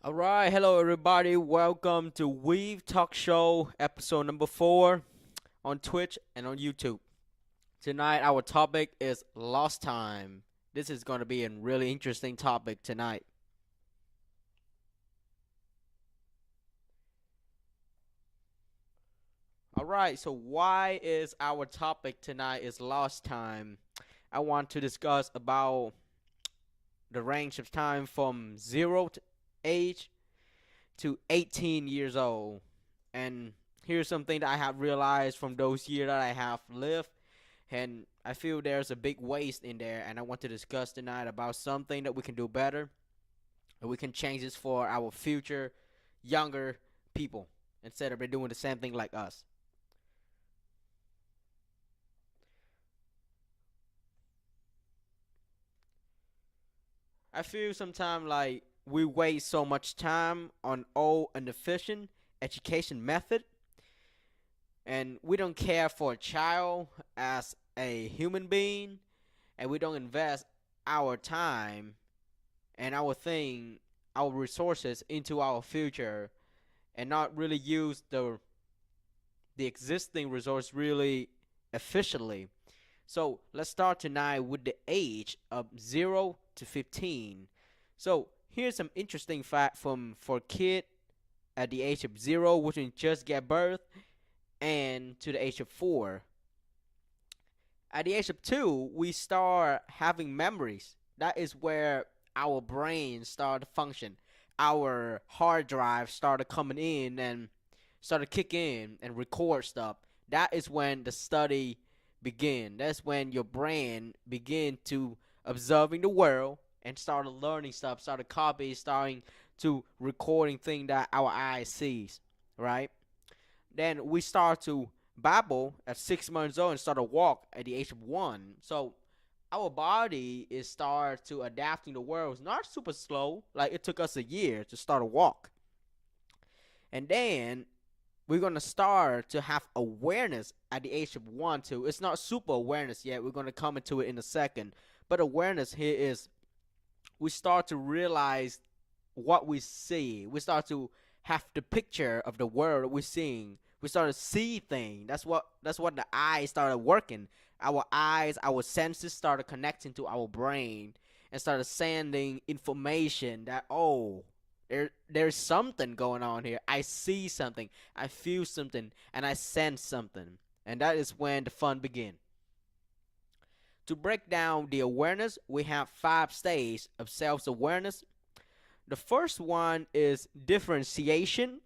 All right, hello everybody. Welcome to Weave Talk Show, episode number 4 on Twitch and on YouTube. Tonight, our topic is lost time. This is going to be a really interesting topic tonight. All right, so why is our topic tonight is lost time? I want to discuss about the range of time from age to 18 years old. And here's something that I have realized from those years that I have lived. And I feel there's a big waste in there. And I want to discuss tonight about something that we can do better. And we can change this for our future younger people instead of doing the same thing like us. I feel sometimes like we waste so much time on old inefficient education method, and we don't care for a child as a human being, and we don't invest our time and our resources into our future, and not really use the existing resource really efficiently. So let's start tonight with the age of 0 to 15. So here's some interesting fact from for kid at the age of 0, which is just get birth, and to the age of 4. At the age of 2, we start having memories. That is where our brain start to function. Our hard drive started coming in and started kicking in and record stuff. That is when the study begin. That's when your brain begin to observing the world and started learning stuff, started copying, starting to recording things that our eyes sees, right? Then we start to babble at 6 months old and start to walk at the age of 1. So our body is start to adapting the world. It's not super slow. Like it took us a year to start to walk. And then we're gonna start to have awareness at the age of 1 2. It's not super awareness yet. We're gonna come into it in a second. But awareness here is we start to realize what we see. We start to have the picture of the world we're seeing. We start to see things. That's what the eyes started working. Our eyes, our senses started connecting to our brain and started sending information that there's something going on here. I see something, I feel something, and I sense something. And that is when the fun begins. To break down the awareness, we have 5 stages of self-awareness. The first one is differentiation.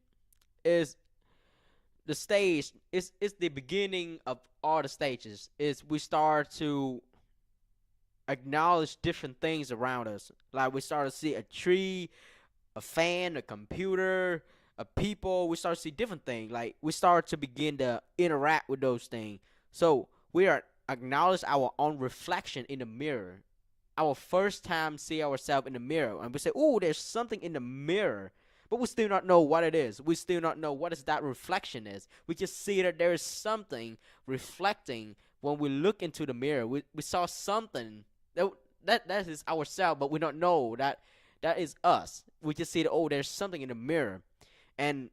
Is the stage is the beginning of all the stages. Is we start to acknowledge different things around us. Like we start to see a tree, a fan, a computer, a people. We start to see different things. Like we start to begin to interact with those things. So we are acknowledge our own reflection in the mirror. Our first time see ourselves in the mirror, and we say, "Oh, there's something in the mirror," but we still not know what it is. We still not know what is that reflection is. We just see that there is something reflecting when we look into the mirror. We saw something that is ourselves, but we don't know that is us. We just see that there's something in the mirror, and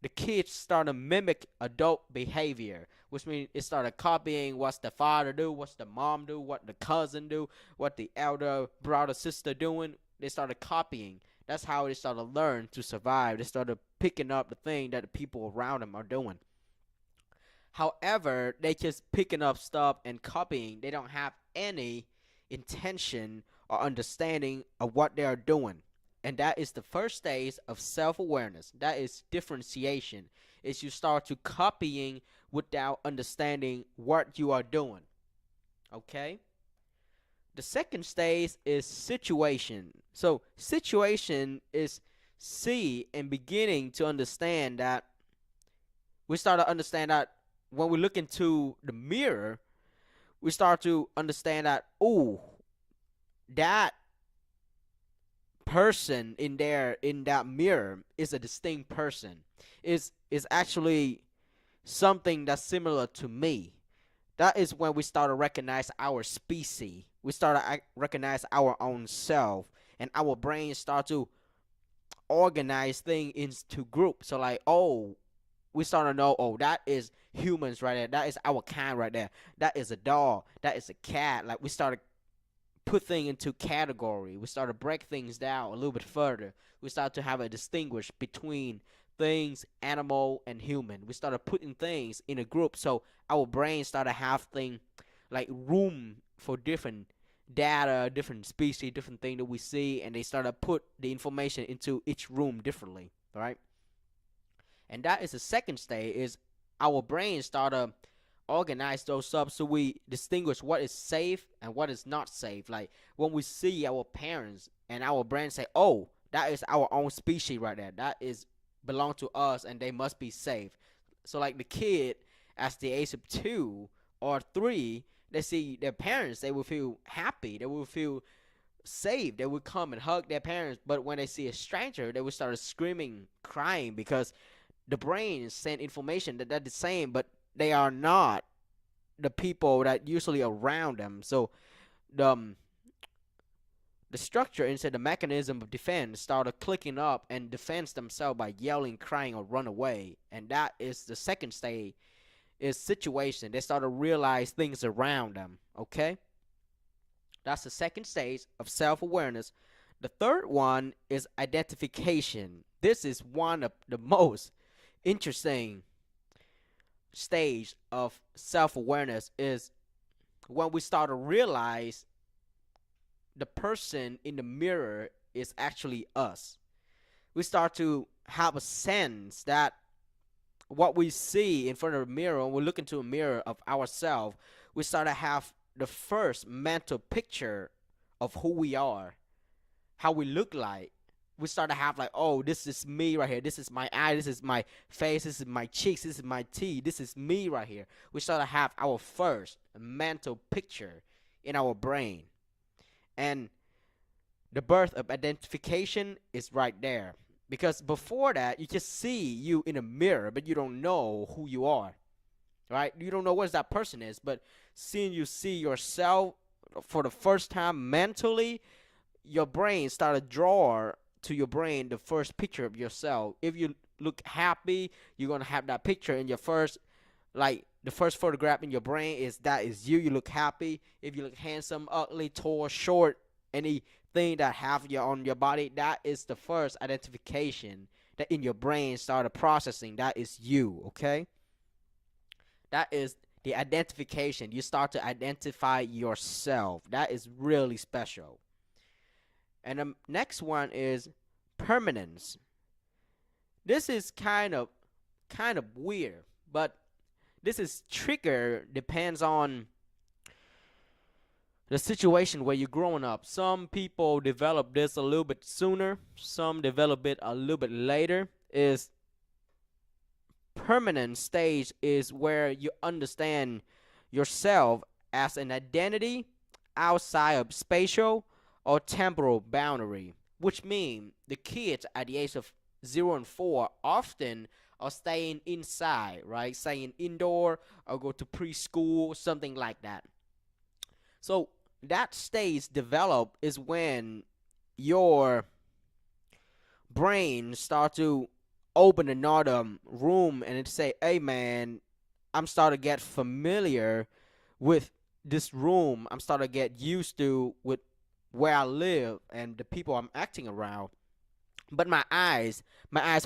the kids start to mimic adult behavior, which means it started copying what's the father do, what's the mom do, what the cousin do, what the elder brother sister doing. They started copying. That's how they started to learn to survive. They started picking up the thing that the people around them are doing. However, they just picking up stuff and copying. They don't have any intention or understanding of what they are doing. And that is the first stage of self-awareness. That is differentiation. Is you start to copying without understanding what you are doing. Okay? The second stage is situation. So situation is see and beginning to understand that we start to understand that when we look into the mirror, we start to understand that that person in there in that mirror is a distinct person. Is actually something that's similar to me. That is when we start to recognize our species. We start to recognize our own self, and our brain start to organize things into groups. So like, oh, we start to know, oh, that is humans right there. That is our kind right there. That is a dog. That is a cat. Like we start to put things into category. We start to break things down a little bit further. We start to have a distinguish between things, animal, and human. We started putting things in a group, so our brain started have things like room for different data, different species, different thing that we see, and they started put the information into each room differently, right? And that is the second stage. Is our brain started organize those up so we distinguish what is safe and what is not safe. Like when we see our parents and our brain say, oh, that is our own species right there, that is belong to us and they must be safe. So like the kid at the age of 2 or 3, they see their parents, they will feel happy, they will feel safe, they will come and hug their parents. But when they see a stranger, they will start screaming, crying, because the brain send information that they're the same, but they are not the people that usually around them. So the the structure instead the mechanism of defense started clicking up and defends themselves by yelling, crying, or run away. And that is the second stage, is situation. They start to realize things around them. Okay, that's the second stage of self-awareness. The third one is identification. This is one of the most interesting stage of self-awareness, is when we start to realize the person in the mirror is actually us. We start to have a sense that what we see in front of the mirror, when we look into a mirror of ourselves, we start to have the first mental picture of who we are, how we look like. We start to have like, oh, this is me right here. This is my eye. This is my face. This is my cheeks. This is my teeth. This is me right here. We start to have our first mental picture in our brain. And the birth of identification is right there. Because before that, you just see you in a mirror, but you don't know who you are. Right? You don't know what that person is. But seeing you see yourself for the first time mentally, your brain started to draw to your brain the first picture of yourself. If you look happy, you're gonna have that picture in your first, like the first photograph in your brain is that is you. You look happy. If you look handsome, ugly, tall, short, anything that have you on your body, that is the first identification that in your brain started processing. That is you. Okay, that is the identification. You start to identify yourself. That is really special. And the next one is permanence. This is kind of weird, but this is trigger depends on the situation where you're growing up. Some people develop this a little bit sooner, some develop it a little bit later. Is permanent stage is where you understand yourself as an identity outside of spatial or temporal boundary, which means the kids at the age of 0 and 4 often are staying inside, right? Staying indoor or go to preschool, something like that. So that stage develop is when your brain start to open another room and it say, hey man, I'm starting to get familiar with this room. I'm starting to get used to with where I live and the people I'm acting around. But my eyes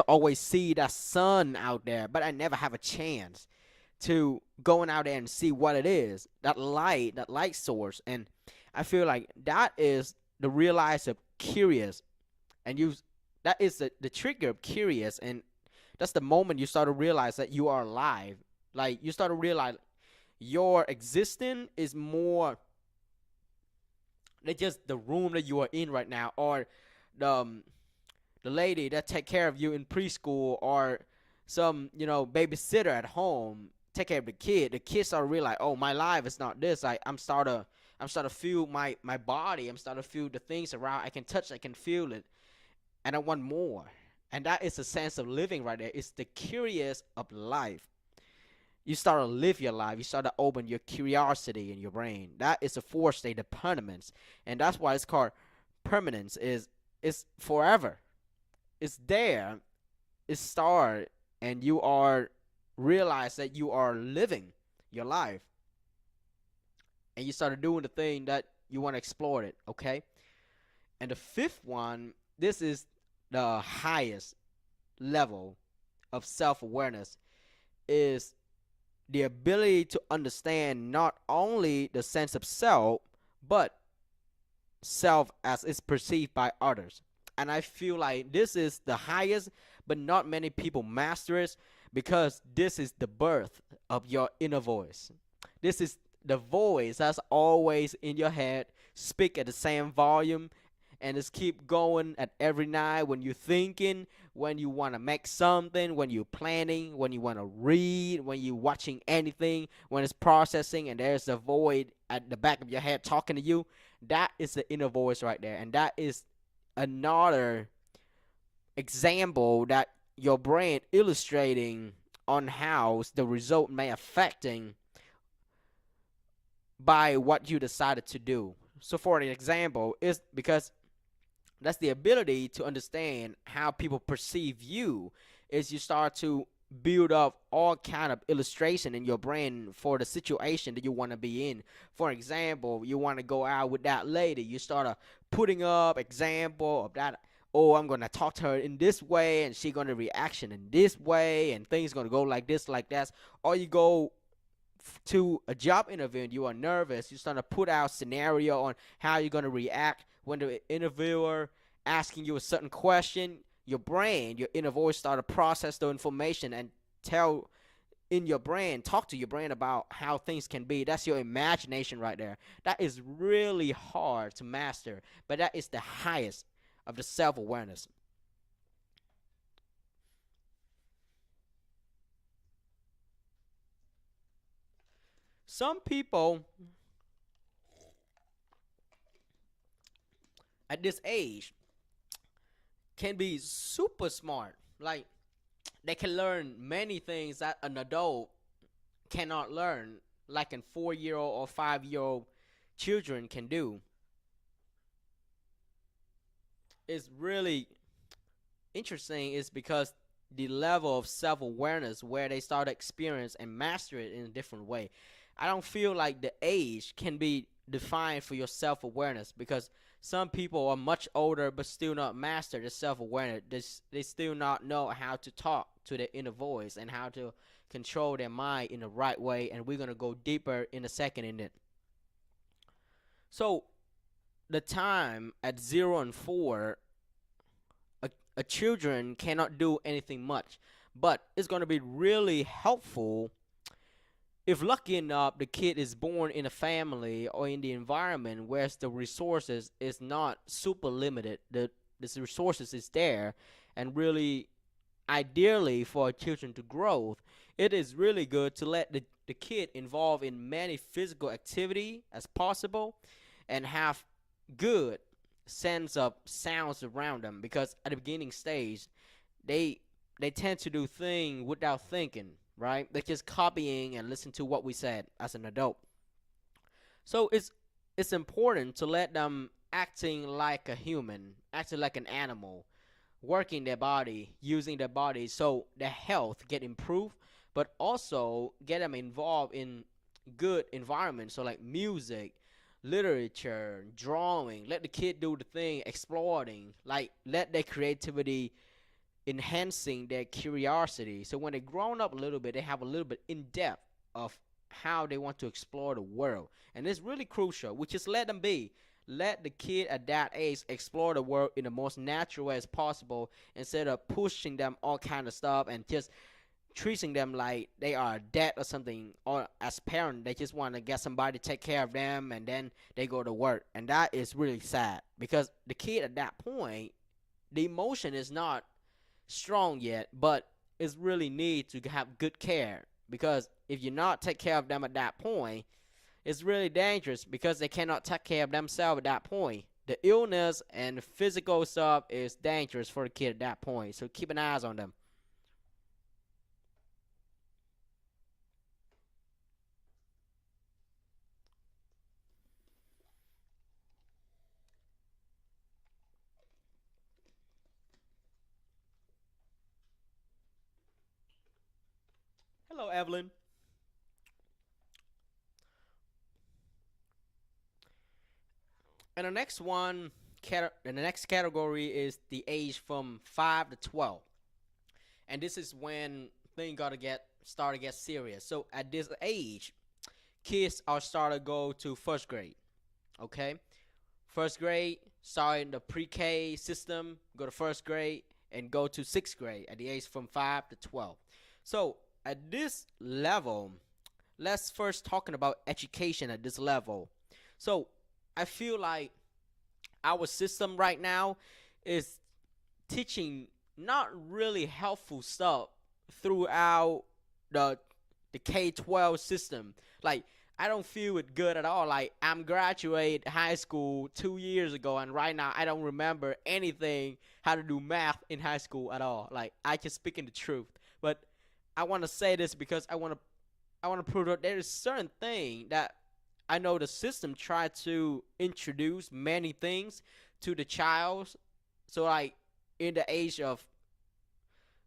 always see that sun out there, but I never have a chance to going out there and see what it is, that light source. And I feel like that is the realize of curious, and you that is the trigger of curious, and that's the moment you start to realize that you are alive. Like you start to realize your existence is more than just the room that you are in right now, or the lady that take care of you in preschool, or some babysitter at home take care of the kid. The kids start to realize, oh, my life is not this. I'm starting to feel my body. I'm starting to feel the things around. I can touch, I can feel it, and I want more. And that is a sense of living right there. It's the curious of life. You start to live your life. You start to open your curiosity in your brain. That is a fourth state of permanence, and that's why it's called permanence. Is forever. it's there, it start, and you are realize that you are living your life, and you started doing the thing that you want to explore it. Okay, and the fifth one, this is the highest level of self-awareness, is the ability to understand not only the sense of self, but self as it's perceived by others. And I feel like this is the highest, but not many people master it, because this is the birth of your inner voice. This is the voice that's always in your head, speak at the same volume, and just keep going at every night when you're thinking, when you want to make something, when you're planning, when you want to read, when you're watching anything, when it's processing, and there's a void at the back of your head talking to you. That is the inner voice right there, and that is another example that your brain illustrating on how the result may affecting by what you decided to do. So for an example, is because that's the ability to understand how people perceive you, is you start to build up all kind of illustration in your brain for the situation that you want to be in. For example, you want to go out with that lady, you start putting up example of that. Oh, I'm gonna talk to her in this way, and she gonna reaction in this way, and things gonna go like this, like that. Or you go to a job interview and you are nervous, you start to put out scenario on how you're going to react when the interviewer asking you a certain question. Your brain, your inner voice, start to process the information and tell in your brain, talk to your brain about how things can be. That's your imagination right there. That is really hard to master, but that is the highest of the self-awareness. Some people at this age can be super smart. Like, they can learn many things that an adult cannot learn, like an 4 year old or 5 year old children can do. It's really interesting, is because the level of self-awareness where they start to experience and master it in a different way. I don't feel like the age can be defined for your self-awareness, because some people are much older but still not master the self-awareness. They still not know how to talk to their inner voice and how to control their mind in the right way, and we're going to go deeper in a second in it. So the time at 0 and 4, a children cannot do anything much, but it's going to be really helpful if lucky enough the kid is born in a family or in the environment where the resources is not super limited. The resources is there, and really ideally for children to grow, it is really good to let the kid involve in many physical activity as possible, and have good sense of sounds around them, because at the beginning stage they they tend to do things without thinking, right? They're just copying and listen to what we said as an adult. So it's important to let them acting like a human, acting like an animal, working their body, using their body, so their health get improved, but also get them involved in good environments, so like music, literature, drawing. Let the kid do the thing, exploring, like let their creativity enhancing their curiosity. So when they grown up a little bit, they have a little bit in depth of how they want to explore the world, and it's really crucial. We just let them be. Let the kid at that age explore the world in the most natural way as possible, instead of pushing them all kind of stuff and just treating them like they are dead or something. Or as parents, they just want to get somebody to take care of them, and then they go to work, and that is really sad, because the kid at that point, the emotion is not strong yet, but it's really need to have good care, because if you not take care of them at that point, it's really dangerous, because they cannot take care of themselves at that point. The illness and physical stuff is dangerous for the kid at that point, so keep an eye on them. Hello, Evelyn. And the next category is the age from 5 to 12, and this is when things gotta get start to get serious. So at this age, kids are start to go to first grade. Okay, first grade, start in the pre-K system, go to first grade, and go to sixth grade at the age from 5 to 12. So at this level, let's first talking about education at this level. So I feel like our system right now is teaching not really helpful stuff throughout the K-12 system. Like, I don't feel it good at all. Like, I'm graduated high school 2 years ago, and right now I don't remember anything how to do math in high school at all. Like, I just speaking the truth. But I want to say this because I want to prove that there is certain thing that I know the system tried to introduce many things to the child. So like in the age of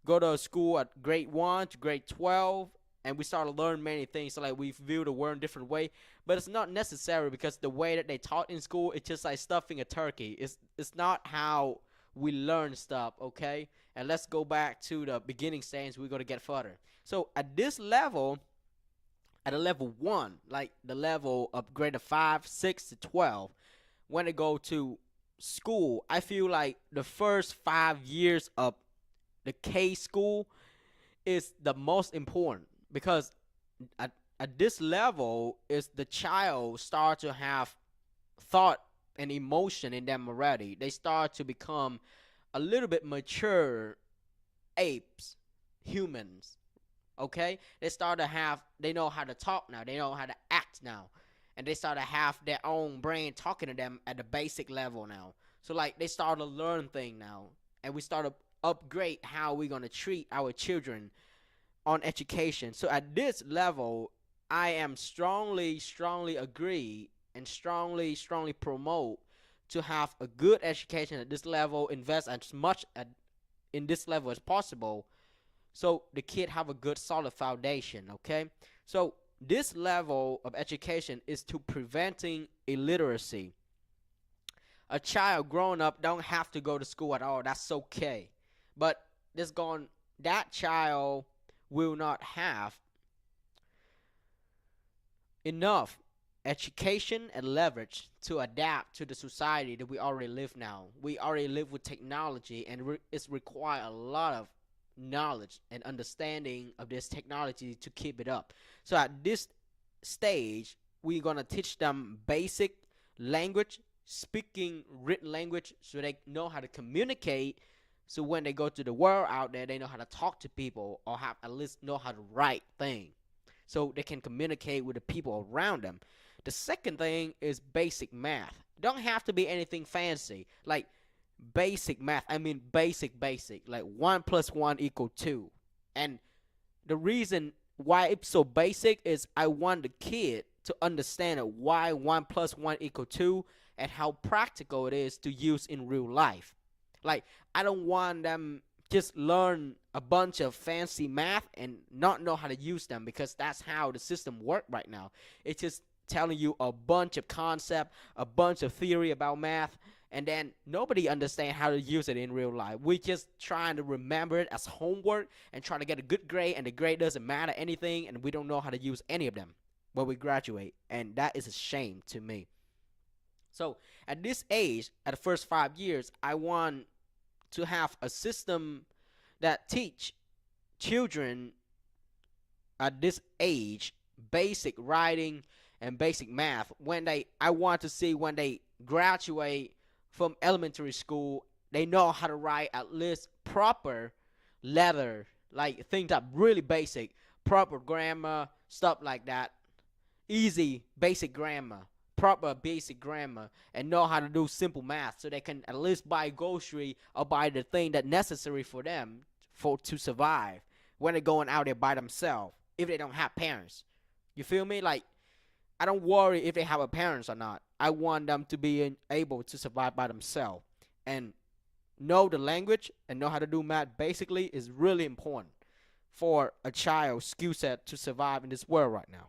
go to school at grade 1 to grade 12, and we start to learn many things. So like we view the world in a different way, but it's not necessary because the way that they taught in school, it's just like stuffing a turkey. It's not how we learn stuff. Okay, and let's go back to the beginning stage. We're gonna get further. So at this level, at a level 1, like the level of grade 5, 6 to 12, when they go to school, I feel like the first 5 years of the K school is the most important because at this level is the child start to have thought and emotion in them already. They start to become a little bit mature apes, humans. Okay, they know how to talk now, they know how to act now, and they start to have their own brain talking to them at the basic level now. So like they start to learn things now, and we start to upgrade how we're going to treat our children on education. So at this level, I am strongly agree and strongly promote to have a good education at this level, invest as much in this level as possible, so the kid have a good solid foundation. Okay, so this level of education is to preventing illiteracy. A child growing up don't have to go to school at all, that's okay, but that child will not have enough education and leverage to adapt to the society that we already live now. We already live with technology, and it's require a lot of knowledge and understanding of this technology to keep it up. So at this stage, we're going to teach them basic language, speaking written language, so they know how to communicate. So when they go to the world out there, they know how to talk to people, or have at least know how to write things, so they can communicate with the people around them. The second thing is basic math. Don't have to be anything fancy. Like basic math, I mean basic, like 1 plus 1 equal 2. And the reason why it's so basic is I want the kid to understand why 1 plus 1 equal 2 and how practical it is to use in real life. Like I don't want them just learn a bunch of fancy math and not know how to use them, because that's how the system works right now. It's just telling you a bunch of concept, a bunch of theory about math, and then nobody understand how to use it in real life. We just trying to remember it as homework and try to get a good grade, and the grade doesn't matter anything, and we don't know how to use any of them when we graduate, and that is a shame to me. So at this age, at the first 5 years, I want to have a system that teach children at this age basic writing and basic math. I want to see when they graduate from elementary school, they know how to write at least proper letter, like things that really basic, proper grammar, stuff like that, easy basic grammar, proper basic grammar, and know how to do simple math, so they can at least buy grocery or buy the thing that necessary for them to survive when they're going out there by themselves, if they don't have parents. You feel me? Like I don't worry if they have a parents or not. I want them to be able to survive by themselves, and know the language and know how to do math basically is really important for a child's skill set to survive in this world right now.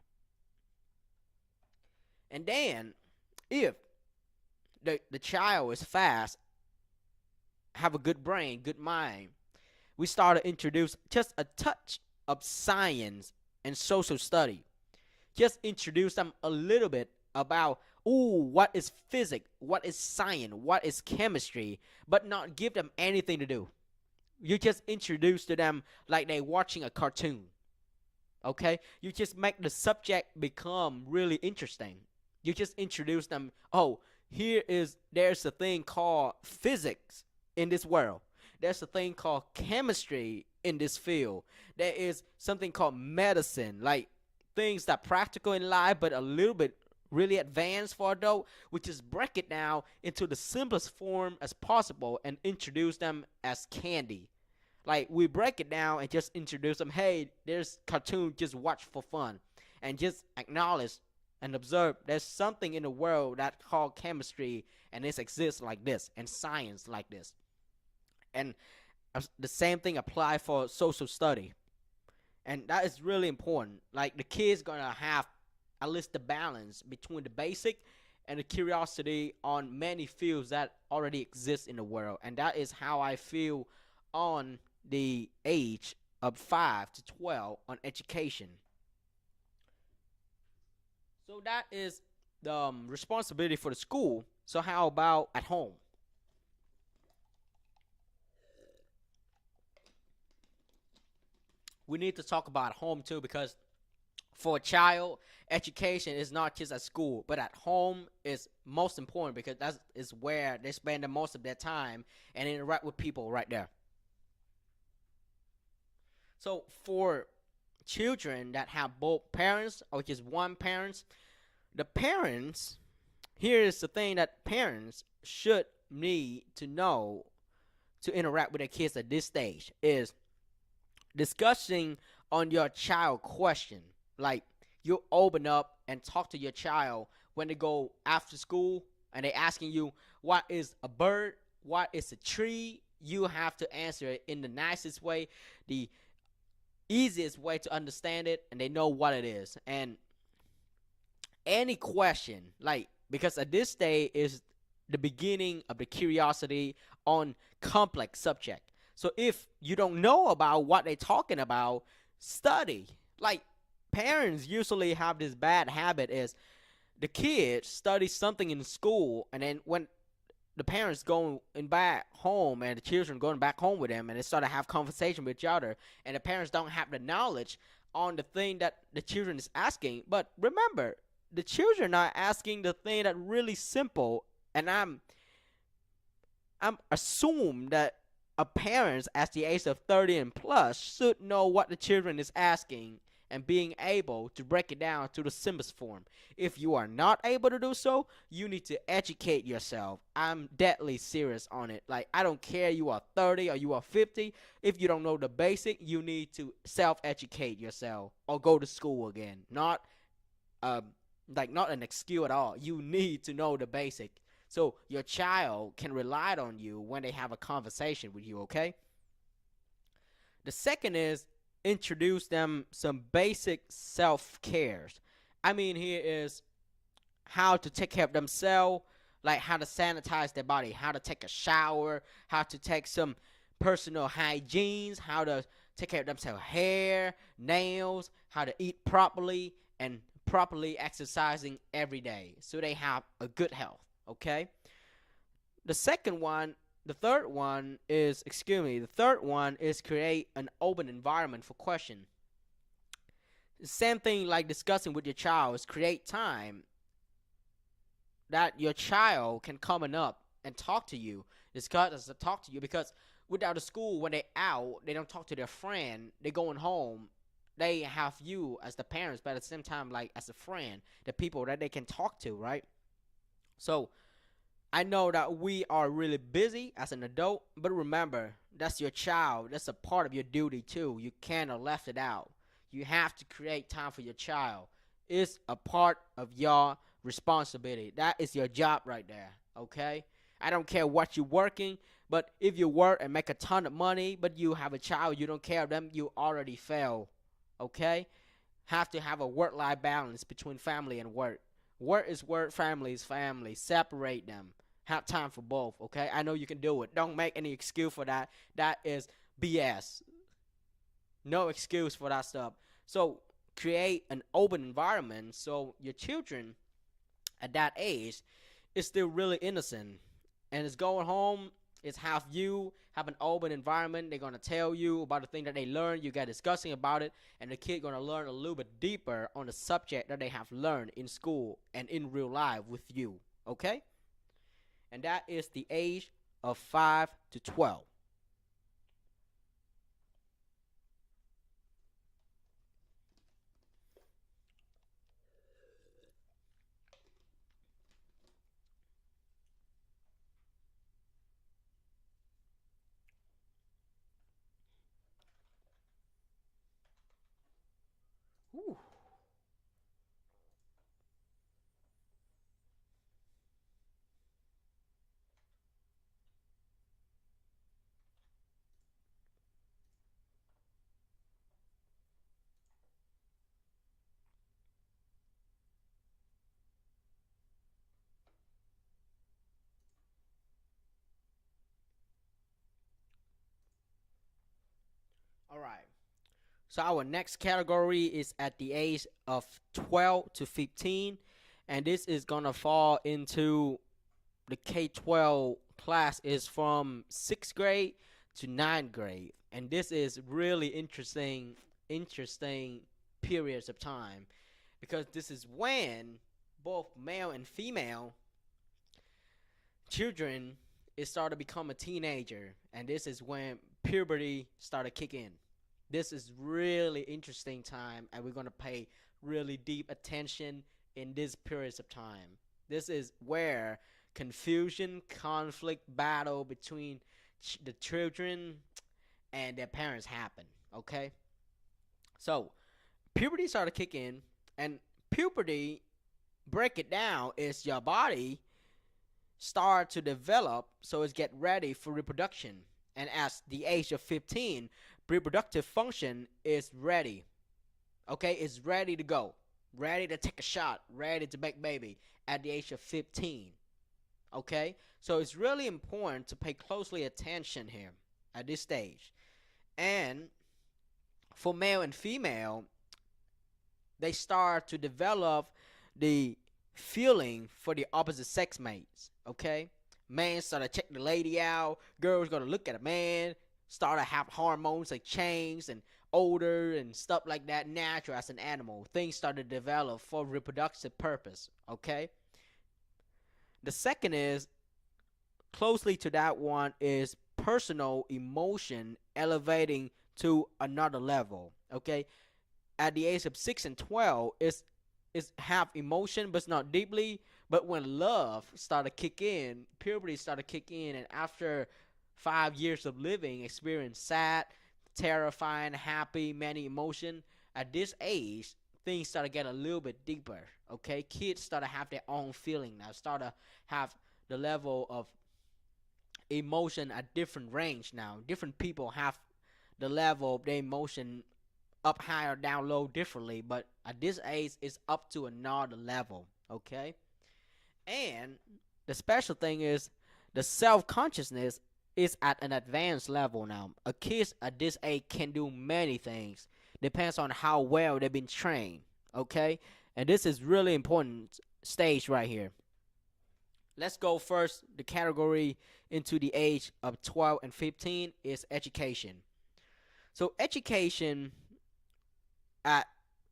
And then, if the child is fast, have a good brain, good mind, we start to introduce just a touch of science and social study. Just introduce them a little bit about, what is physics, what is science, what is chemistry, but not give them anything to do. You just introduce to them like they watching a cartoon. Okay? You just make the subject become really interesting. You just introduce them, there's a thing called physics in this world. There's a thing called chemistry in this field. There is something called medicine, like things that practical in life, but a little bit really advanced for adult. We just break it down into the simplest form as possible and introduce them as candy. Like, we break it down and just introduce them, hey, there's cartoon, just watch for fun. And just acknowledge and observe there's something in the world that called chemistry, and this exists like this, and science like this. And the same thing apply for social study. And that is really important. Like, the kids gonna have at least the balance between the basic and the curiosity on many fields that already exist in the world. And that is how I feel on the age of 5 to 12 on education. So that is the responsibility for the school. So how about at home? We need to talk about home too, because for a child, education is not just at school, but at home is most important, because that is where they spend the most of their time and interact with people right there. So for children that have both parents or just one parent, the parents, here is the thing that parents should need to know to interact with their kids at this stage is discussing on your child question. Like, you open up and talk to your child when they go after school and they asking you, what is a bird, what is a tree? You have to answer it in the nicest way, the easiest way to understand it, and they know what it is. And any question, like, because at this stage is the beginning of the curiosity on complex subject. So if you don't know about what they're talking about, study. Like, parents usually have this bad habit is the kids study something in school, and then when the parents going back home and the children going back home with them, and they start to have conversation with each other, and the parents don't have the knowledge on the thing that the children is asking. But remember, the children are asking the thing that really simple, and I'm assume that a parents at the age of 30 and plus should know what the children is asking and being able to break it down to the simplest form. If you are not able to do so, you need to educate yourself. I'm deadly serious on it. Like, I don't care you are 30 or you are 50. If you don't know the basic, you need to self-educate yourself or go to school again. Not an excuse at all. You need to know the basic, so your child can rely on you when they have a conversation with you, okay? The second is introduce them some basic self-cares. I mean, here is how to take care of themselves, like how to sanitize their body, how to take a shower, how to take some personal hygienes, how to take care of themselves, hair, nails, how to eat properly, and properly exercising every day so they have a good health. Okay. The third one is create an open environment for question. The same thing like discussing with your child is create time that your child can come up and talk to you, because without the school, when they out, they don't talk to their friend, they going home, they have you as the parents, but at the same time, like, as a friend, the people that they can talk to, right? So I know that we are really busy as an adult, but remember, that's your child. That's a part of your duty too. You cannot left it out. You have to create time for your child. It's a part of your responsibility. That is your job right there, okay? I don't care what you're working. But if you work and make a ton of money, but you have a child, you don't care of them, you already fail. Okay? Have to have a work-life balance between family and work. Work is work, family is family. Separate them. Have time for both. Okay? I know you can do it. Don't make any excuse for that. That is BS. No excuse for that stuff. So create an open environment so your children at that age is still really innocent and is going home. Is have you have an open environment. They're gonna tell you about the thing that they learned. You get discussing about it, and the kid gonna learn a little bit deeper on the subject that they have learned in school and in real life with you. Okay, and that is the age of 5 to 12. Whew. All right. So our next category is at the age of 12 to 15, and this is gonna fall into the K-12 class is from 6th grade to 9th grade, and this is really interesting periods of time because this is when both male and female children is start to become a teenager, and this is when puberty started kick in. This is really interesting time, and we're gonna pay really deep attention in this periods of time. This is where confusion, conflict, battle between the children and their parents happen. Okay, so puberty started to kick in, and puberty, break it down, is your body start to develop, so it's get ready for reproduction. And at the age of 15, reproductive function is ready. Okay, it's ready to go, ready to take a shot, ready to make baby at the age of 15. Okay, so it's really important to pay closely attention here at this stage. And for male and female, they start to develop the feeling for the opposite sex mates. Okay, man start to check the lady out, girls gonna look at a man, start to have hormones like change and odor and stuff like that, natural as an animal. Things start to develop for reproductive purpose. Okay, the second is closely to that one is personal emotion elevating to another level. Okay, at the age of 6 and 12 is have emotion but it's not deeply. But when love started kick in, puberty started kick in, and after 5 years of living, experience sad, terrifying, happy, many emotion. At this age, things start to get a little bit deeper. Okay, kids start to have their own feeling now. Start to have the level of emotion at different range now. Different people have the level of their emotion up high or down low differently, but at this age it's up to another level. Okay, and the special thing is the self-consciousness is at an advanced level now. A kid at this age can do many things, depends on how well they've been trained. Okay, and this is really important stage right here. Let's go first. The category into the age of 12 and 15 is education. So education at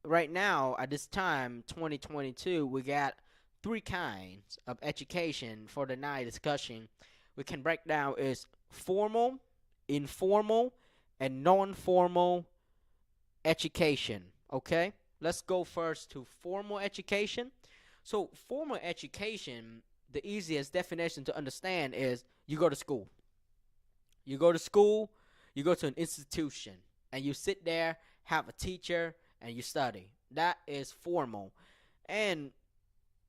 right now at this time 2022, we got three kinds of education for the night discussion. We can break down is formal, informal, and non-formal education. Okay, let's go first to formal education. So formal education, the easiest definition to understand is you go to school. You go to school, you go to an institution, and you sit there, have a teacher, and you study. That is formal. And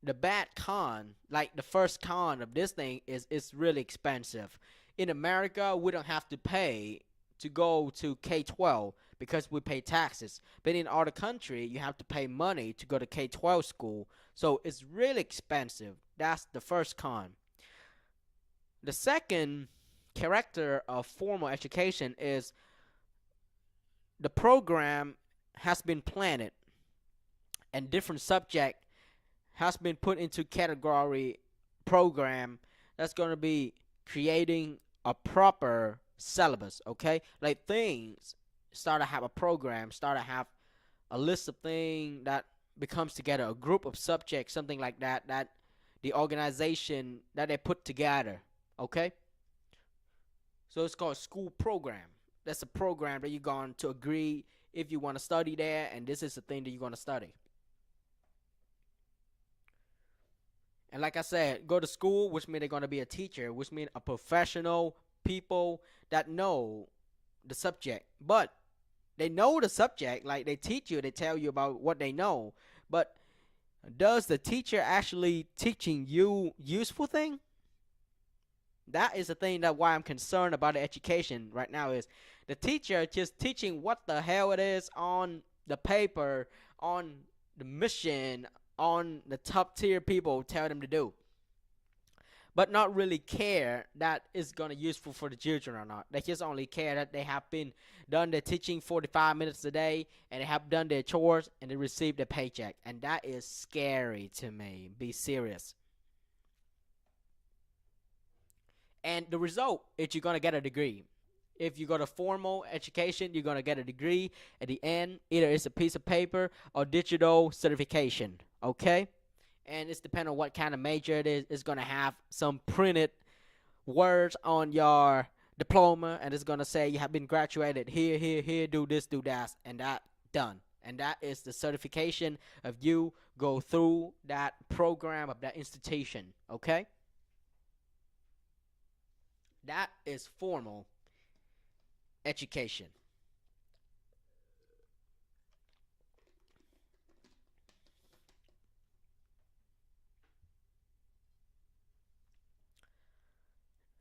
the bad con, like the first con of this thing, is it's really expensive. In America, we don't have to pay to go to K-12 because we pay taxes. But in other country, you have to pay money to go to K-12 school. So it's really expensive. That's the first con. The second character of formal education is the program has been planned and different subject has been put into category program that's going to be creating a proper syllabus, okay? Like things start to have a program, start to have a list of things that becomes together, a group of subjects, something like that, that the organization that they put together, okay? So it's called school program. That's a program that you're going to agree if you want to study there, and this is the thing that you're going to study. And like I said, go to school, which means they're going to be a teacher, which means a professional people that know the subject. But they know the subject, like they teach you, they tell you about what they know. But does the teacher actually teaching you useful thing? That is the thing that why I'm concerned about the education right now is the teacher just teaching what the hell it is on the paper, on the mission, on the top tier people tell them to do, but not really care that it's gonna useful for the children or not. They just only care that they have been done their teaching 45 minutes a day and they have done their chores and they receive their paycheck, and that is scary to me. Be serious. And the result is you're gonna get a degree. If you go to formal education, you're gonna get a degree at the end. Either it's a piece of paper or digital certification. Okay, and it's depending on what kind of major it is. It's gonna have some printed words on your diploma, and it's gonna say you have been graduated here, here, here. Do this, do that, and that done. And that is the certification of you go through that program of that institution. Okay, that is formal education.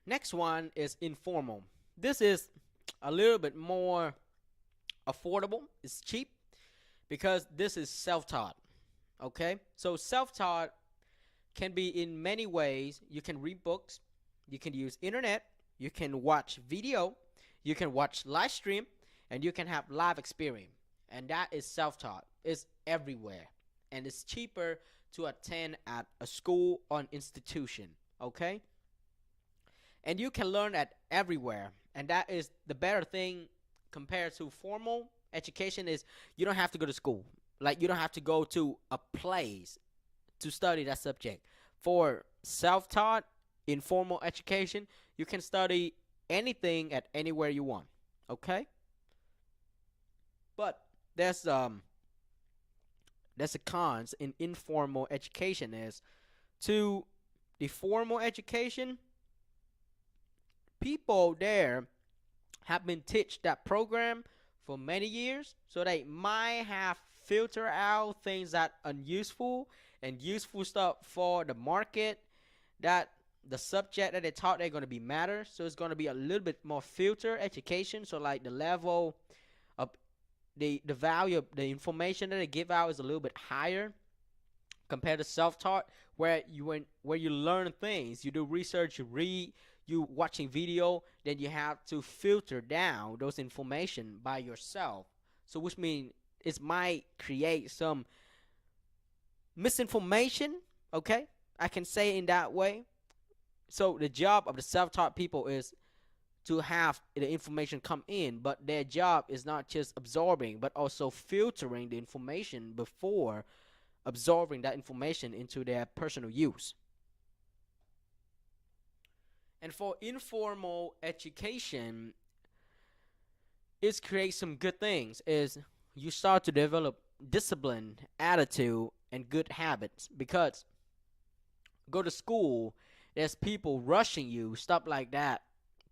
Next one is informal. This is a little bit more affordable. It's cheap because this is self-taught. Okay, so self-taught can be in many ways. You can read books, you can use internet, you can watch video, you can watch live stream, and you can have live experience. And that is self-taught. It's everywhere, and it's cheaper to attend at a school or an institution. Okay, and you can learn at everywhere, and that is the better thing compared to formal education. Is you don't have to go to school, like you don't have to go to a place to study that subject. For self-taught informal education, you can study anything at anywhere you want. Okay, but there's a cons in informal education is to the formal education. People there have been teach that program for many years, so they might have filter out things that are unuseful and useful stuff for the market, that the subject that they taught they're going to be matter. So it's going to be a little bit more filter education. So like the level of the value of the information that they give out is a little bit higher compared to self-taught, where you learn things, you do research, you read, you watching video, then you have to filter down those information by yourself. So which means it might create some misinformation. Okay, I can say it in that way. So the job of the self-taught people is to have the information come in, but their job is not just absorbing, but also filtering the information before absorbing that information into their personal use. And for informal education, it creates some good things. Is you start to develop discipline, attitude, and good habits. Because go to school, there's people rushing you, stuff like that,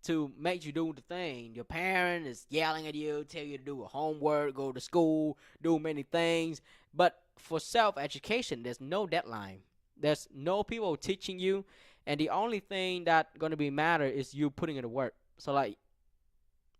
to make you do the thing. Your parent is yelling at you, tell you to do a homework, go to school, do many things. But for self-education, there's no deadline. There's no people teaching you, and the only thing that gonna be matter is you putting in the work. So like,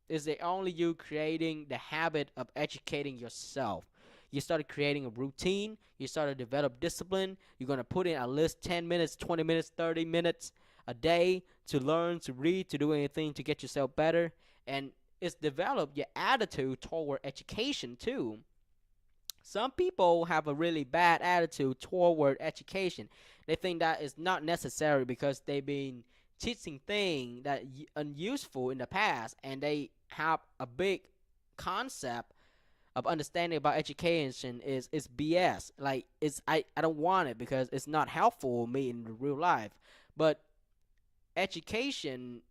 is it only you creating the habit of educating yourself. You started creating a routine, you started to develop discipline, you're going to put in at least 10 minutes, 20 minutes, 30 minutes a day to learn, to read, to do anything to get yourself better. And it's developed your attitude toward education too. Some people have a really bad attitude toward education. They think that is not necessary because they've been teaching things that unuseful in the past, and they have a big concept of understanding about education is BS. Like I don't want it because it's not helpful me in real life. But education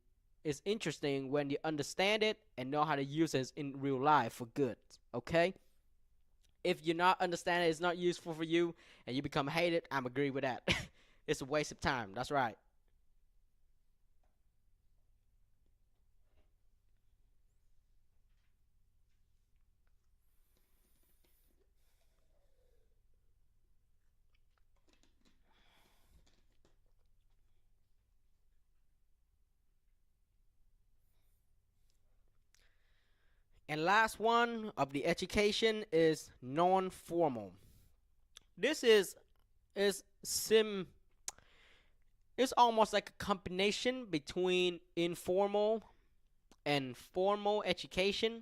is interesting when you understand it and know how to use it in real life for good. Okay? If you're not understanding it's not useful for you and you become hated, I'm agree with that. It's a waste of time. That's right. And last one of the education is non-formal. This is sim it's almost like a combination between informal and formal education.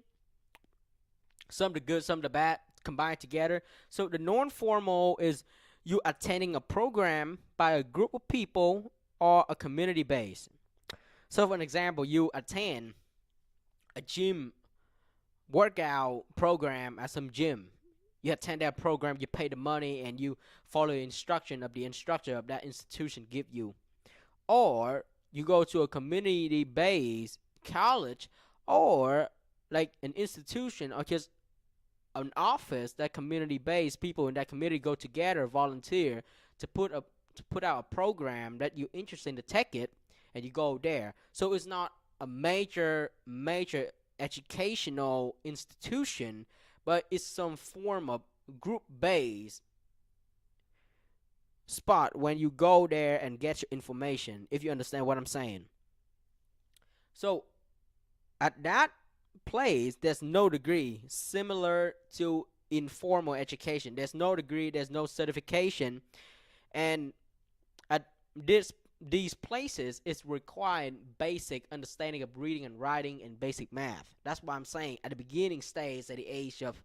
Some of the good, some of the bad combined together. So the non-formal is you attending a program by a group of people or a community base. So for an example, you attend a gym workout program at some gym. You attend that program, you pay the money, and you follow the instruction of the instructor of that institution give you. Or you go to a community-based college, or like an institution, or just an office that community-based people in that community go together, volunteer to put out a program that you're interested in to take it, and you go there. So it's not a major educational institution, but it's some form of group-based spot when you go there and get your information, if you understand what I'm saying. So at that place, there's no degree similar to informal education. There's no degree, there's no certification, and at these places it's required basic understanding of reading and writing and basic math. That's why I'm saying at the beginning stage, at the age of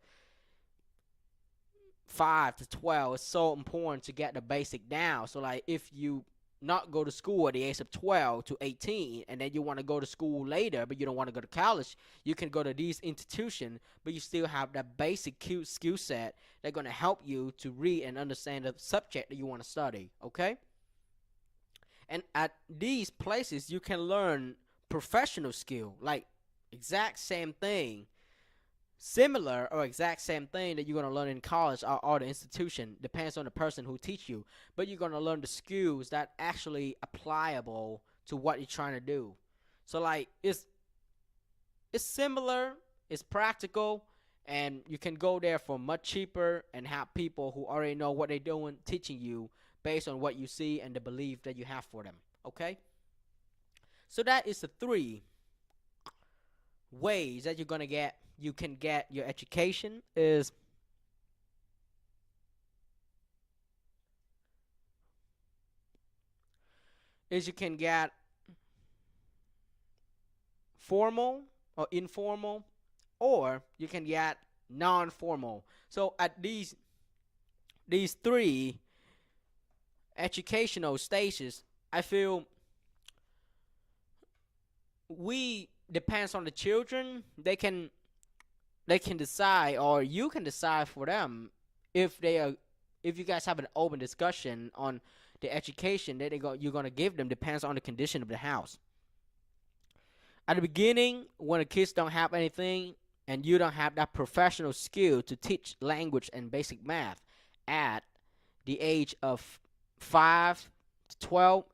5 to 12, it's so important to get the basic down. So like, if you not go to school at the age of 12 to 18, and then you want to go to school later but you don't want to go to college, you can go to these institutions, but you still have that basic skill set that's going to help you to read and understand the subject that you want to study. Okay? And at these places you can learn professional skill, like exact same thing, similar or exact same thing that you're going to learn in college or the institution, depends on the person who teach you, but you're going to learn the skills that actually applicable to what you're trying to do. So like, it's similar, it's practical, and you can go there for much cheaper and have people who already know what they're doing teaching you based on what you see and the belief that you have for them. Okay? So that is the three ways that you can get your education is you can get formal or informal, or you can get non-formal. So at these three educational stages, I feel we depends on the children. They can decide, or you can decide for them, if they are if you guys have an open discussion on the education that you're gonna give them, depends on the condition of the house. At the beginning, when the kids don't have anything and you don't have that professional skill to teach language and basic math at the age of 5 to 12,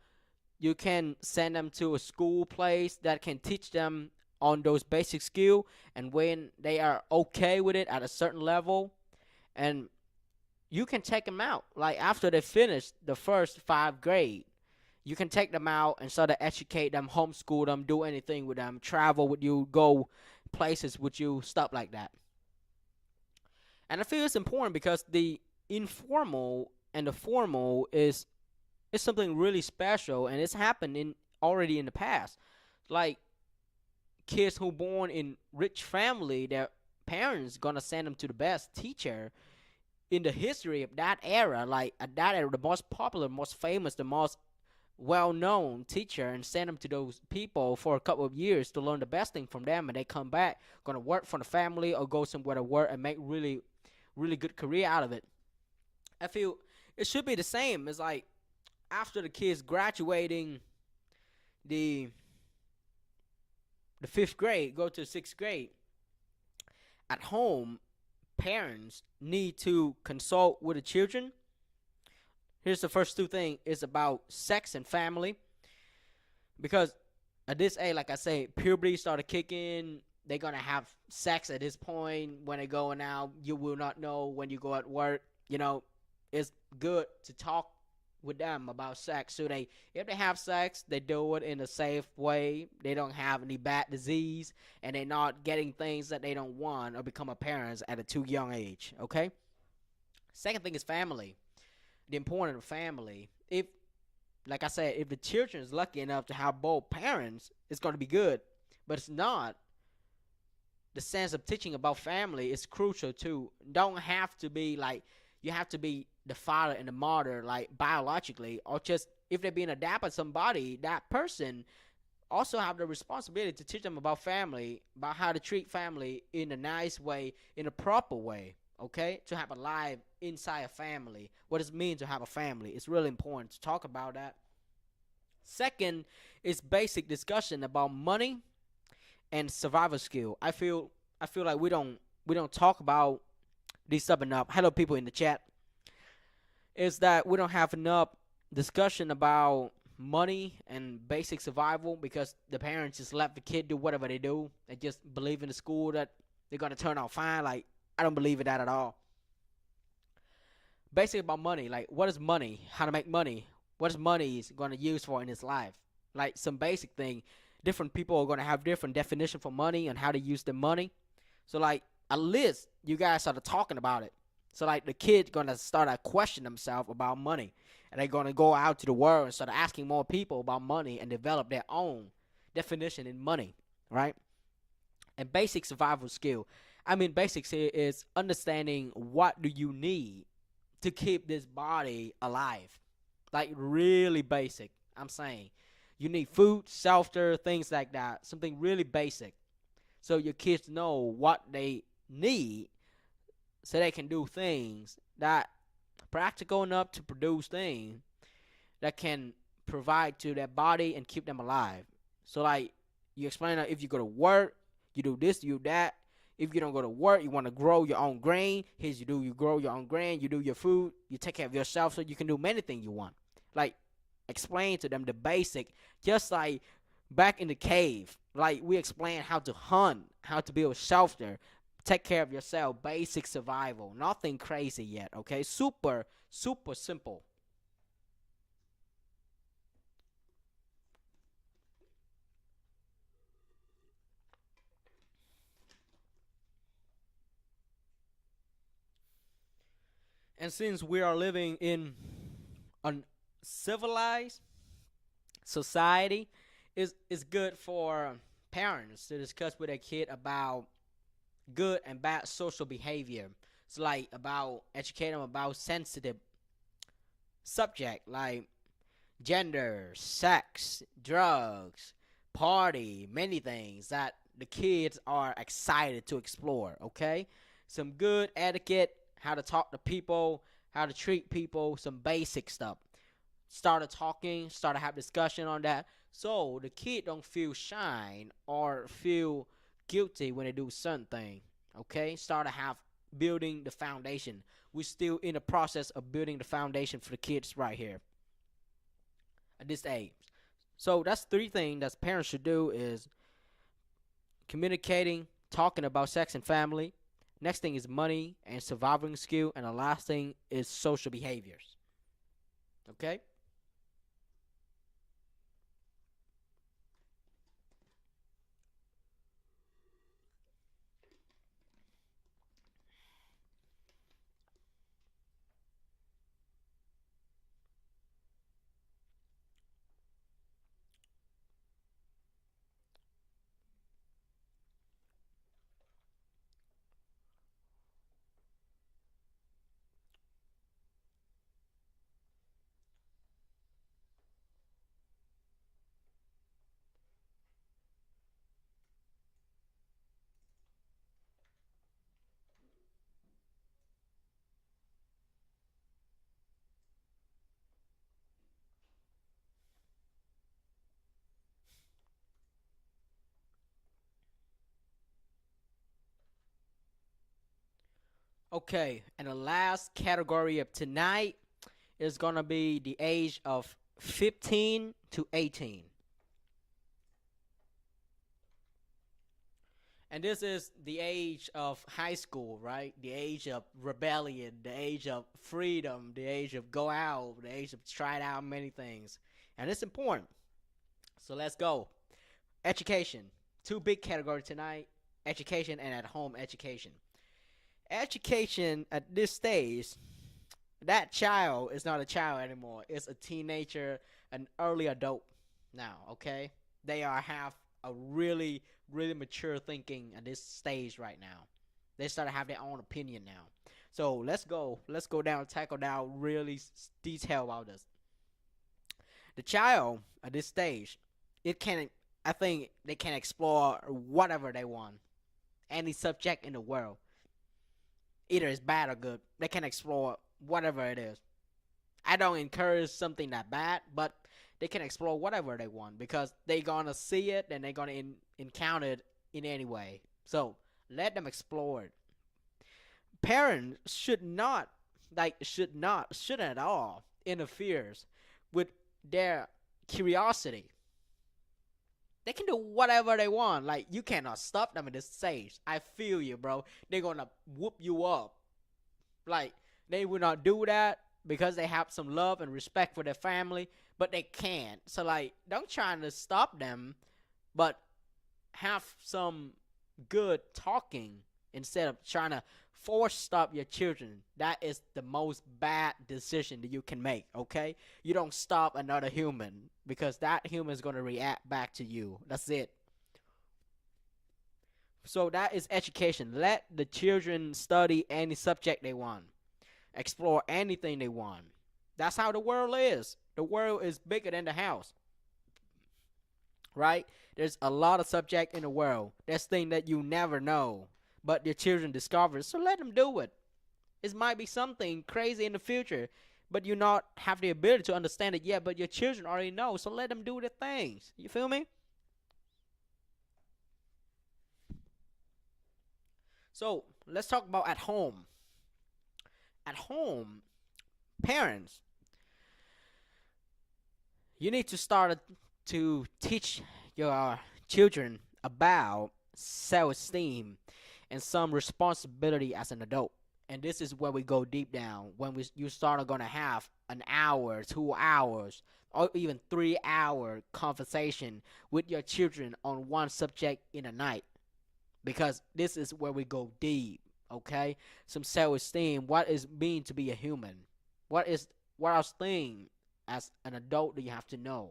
you can send them to a school place that can teach them on those basic skill, and when they are okay with it at a certain level, and you can take them out like after they finish the first 5 grade, You can take them out and sort of educate them, homeschool them, do anything with them, travel with you, go places with you, stuff like that. And I feel it's important because the informal and the formal is something really special, and it's happened in already in the past. Like kids who born in rich family, their parents gonna send them to the best teacher in the history of that era. Like at that era, the most popular, most famous, the most well-known teacher, and send them to those people for a couple of years to learn the best thing from them, and they come back gonna work for the family or go somewhere to work and make really good career out of it. I feel it should be the same. It's like after the kids graduating the the fifth grade, go to the sixth grade. At home, parents need to consult with the children. Here's the first two things is about sex and family, because at this age, like I say, puberty started kicking. They're gonna have sex at this point when they're going out. You will not know when you go at work. It's good to talk with them about sex. So if they have sex, they do it in a safe way. They don't have any bad disease, and they're not getting things that they don't want or become a parents at a too young age. Okay. Second thing is family. The importance of family. If, like I said, if the children is lucky enough to have both parents, it's going to be good. But it's not. The sense of teaching about family is crucial too. Don't have to be like you have to be the father and the mother like biologically, or just if they're being adopted by somebody, that person also have the responsibility to teach them about family, about how to treat family in a nice way, in a proper way. Okay, to have a life inside a family, what it means to have a family. It's really important to talk about that. Second is basic discussion about money and survival skill. I feel like we don't talk about these stuff enough. Hello, people in the chat. Is that we don't have enough discussion about money and basic survival because the parents just let the kid do whatever they do. They just believe in the school that they're gonna turn out fine. Like I don't believe in that at all. Basic about money, like what is money? How to make money? What is money is gonna use for in his life? Like some basic thing. Different people are gonna have different definition for money and how to use the money. So like at least you guys started talking about it. So like the kid's gonna start to question themselves about money, and they're gonna go out to the world and start asking more people about money and develop their own definition in money, right? And basic survival skill. I mean, basics here is understanding what do you need to keep this body alive. Like really basic. I'm saying you need food, shelter, things like that. Something really basic, so your kids know what they need so they can do things that practical enough to produce things that can provide to their body and keep them alive. So like you explain that if you go to work, you do this, you do that. If you don't go to work, you want to grow your own grain. Here's you grow your own grain, you do your food, you take care of yourself so you can do anything you want. Like explain to them the basic, just like back in the cave. Like we explain how to hunt, how to build shelter, take care of yourself, basic survival. Nothing crazy yet, okay? Super, super simple. And since we are living in a civilized society, it's good for parents to discuss with their kid about good and bad social behavior. It's like about educate them about sensitive subject like gender, sex, drugs, party, many things that the kids are excited to explore, okay? Some good etiquette, how to talk to people, how to treat people, some basic stuff. Start talking, start to have discussion on that, so the kid don't feel shy or feel guilty when they do certain thing. Okay, start to have building the foundation. We're still in the process of building the foundation for the kids right here at this age. So that's three things that parents should do is communicating, talking about sex and family. Next thing is money and surviving skill, and the last thing is social behaviors. Okay. Okay, and the last category of tonight is gonna be the age of 15 to 18. And this is the age of high school, right? The age of rebellion, the age of freedom, the age of go out, the age of try out many things. And it's important. So let's go. Education. Two big categories tonight: education and at home education. Education at this stage, that child is not a child anymore. It's a teenager, an early adult now, okay? They are have a really mature thinking at this stage right now. They start to have their own opinion now. So let's go. Let's go down, tackle down really detail about this. The child at this stage, it can I think they can explore whatever they want, any subject in the world. Either it's bad or good. They can explore whatever it is. I don't encourage something that bad, but they can explore whatever they want because they're gonna see it and they're gonna encounter it in any way. So let them explore it. Parents shouldn't at all interferes with their curiosity. They can do whatever they want. Like, you cannot stop them at this stage. I feel you, bro. They're gonna whoop you up. Like, they will not do that because they have some love and respect for their family, but they can't. So, like, don't try to stop them, but have some good talking instead of trying to force stop your children. That is the most bad decision that you can make, okay? You don't stop another human because that human is going to react back to you. That's it. So that is education. Let the children study any subject they want, explore anything they want. That's how the world is. The world is bigger than the house, right? There's a lot of subject in the world. There's things that you never know, but your children discover. So let them do it. It might be something crazy in the future, but you not have the ability to understand it yet. But your children already know. So let them do their things. You feel me? So let's talk about at home. At home, parents, you need to start to teach your children about self-esteem and some responsibility as an adult. And this is where we go deep down. When you start going to have an hour, 2 hours, or even 3 hour conversation with your children on one subject in a night, because this is where we go deep. Okay, some self-esteem. What is mean to be a human? What else thing as an adult do you have to know?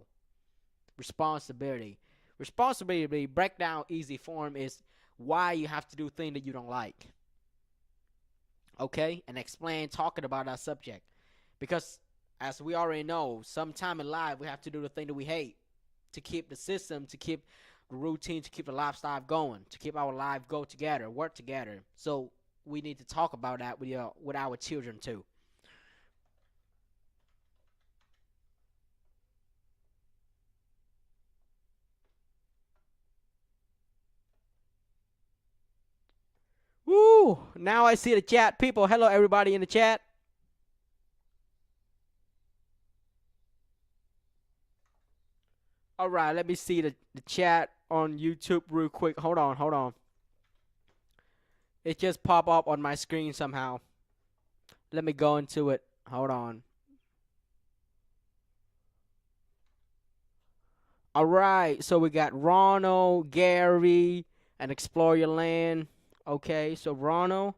Responsibility. Responsibility breakdown easy form is why you have to do things that you don't like. Okay, and explain talking about that subject, because as we already know, sometime in life we have to do the thing that we hate to keep the system, to keep the routine, to keep the lifestyle going, to keep our life go together, work together. So we need to talk about that with our children too. Woo! Now I see the chat people. Hello everybody in the chat. All right, let me see the chat on YouTube real quick. Hold on, hold on. It just popped up on my screen somehow. Let me go into it. Hold on. All right, so we got Ronald, Gary, and Explore Your Land. Okay, so Ronald.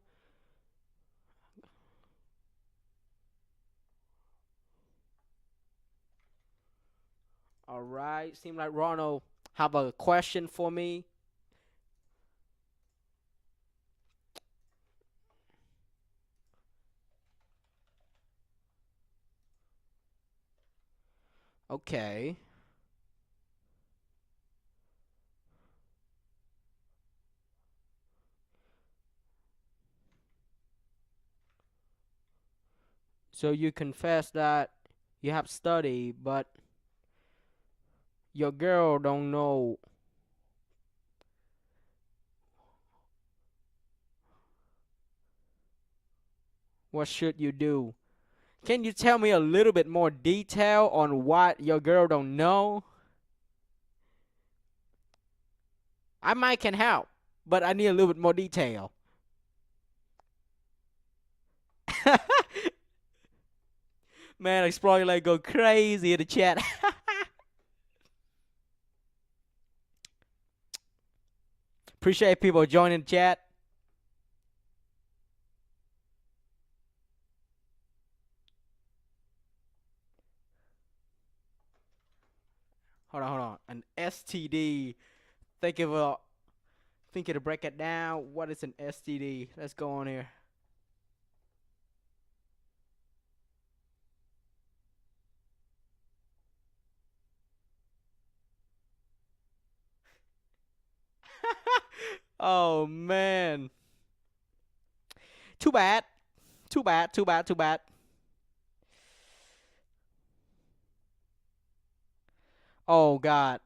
All right, seems like Ronald have a question for me. Okay. So you confess that you have studied, but your girl don't know. What should you do? Can you tell me a little bit more detail on what your girl don't know? I might can help, but I need a little bit more detail. Man, Explorer like go crazy in the chat. Appreciate people joining the chat. Hold on. An STD. Think of a thinking to break it down. What is an STD? Let's go on here. Oh man. Too bad. Too bad. Oh God.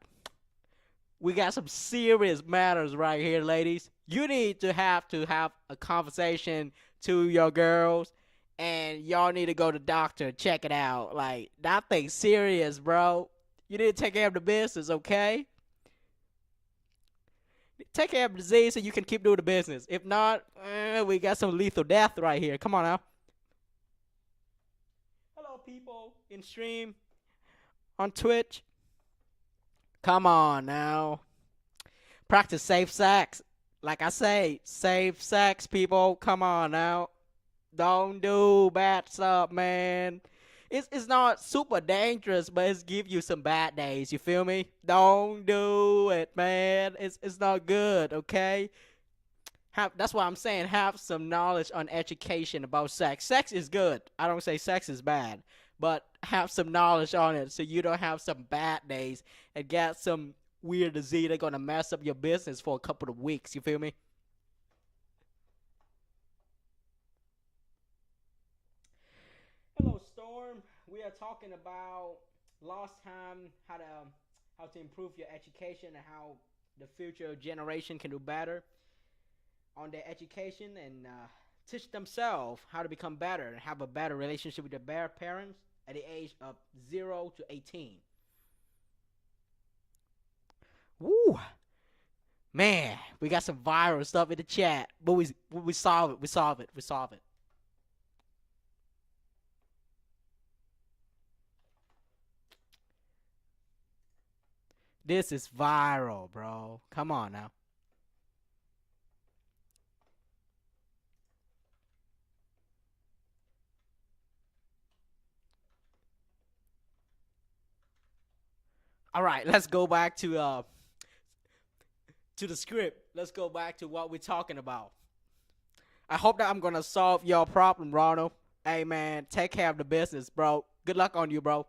We got some serious matters right here, ladies. You need to have a conversation to your girls, and y'all need to go to doctor, check it out. Like that thing's serious, bro. You need to take care of the business, okay? Take care of the disease so you can keep doing the business. If not, we got some lethal death right here. Come on now. Hello, people in stream on Twitch. Come on now. Practice safe sex. Like I say, safe sex, people. Come on now. Don't do bad stuff, man. It's not super dangerous, but it's give you some bad days. You feel me? Don't do it, man. It's not good, okay? That's why I'm saying have some knowledge on education about sex. Sex is good. I don't say sex is bad, but have some knowledge on it so you don't have some bad days and get some weird disease that's gonna mess up your business for a couple of weeks. You feel me? Hello, Storm. We are talking about last time how to improve your education and how the future generation can do better on their education and teach themselves how to become better and have a better relationship with their parents at the age of 0 to 18. Woo! Man, we got some viral stuff in the chat, but we solve it. We solve it. We solve it. This is viral, bro. Come on now. All right, let's go back to the script. Let's go back to what we're talking about. I hope that I'm gonna solve your problem, Ronald. Hey man, take care of the business, bro. Good luck on you, bro.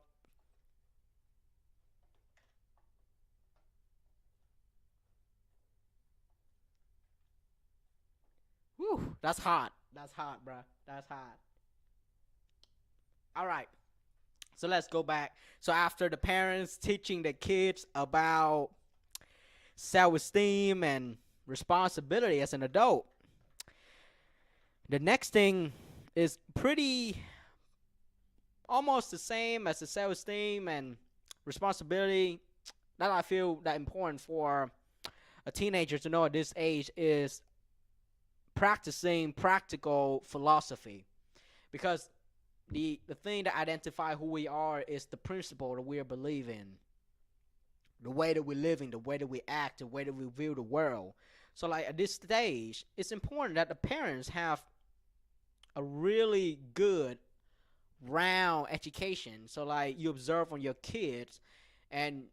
Whew, that's hot. That's hot, bro. That's hot. All right. So let's go back. So after the parents teaching the kids about self-esteem and responsibility as an adult, the next thing is pretty almost the same as the self-esteem and responsibility that I feel that important for a teenager to know at this age is practicing practical philosophy, because the thing that identify who we are is the principle that we are believing, the way that we're living, the way that we act, the way that we view the world. So like at this stage, it's important that the parents have a really good round education. So like you observe on your kids and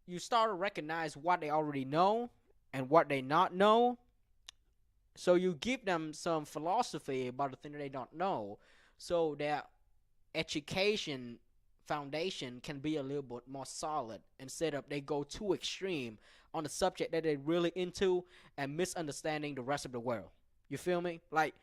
you start to recognize what they already know and what they not know. So you give them some philosophy about the thing that they don't know, so their education foundation can be a little bit more solid instead of they go too extreme on the subject that they're really into and misunderstanding the rest of the world. You feel me? Like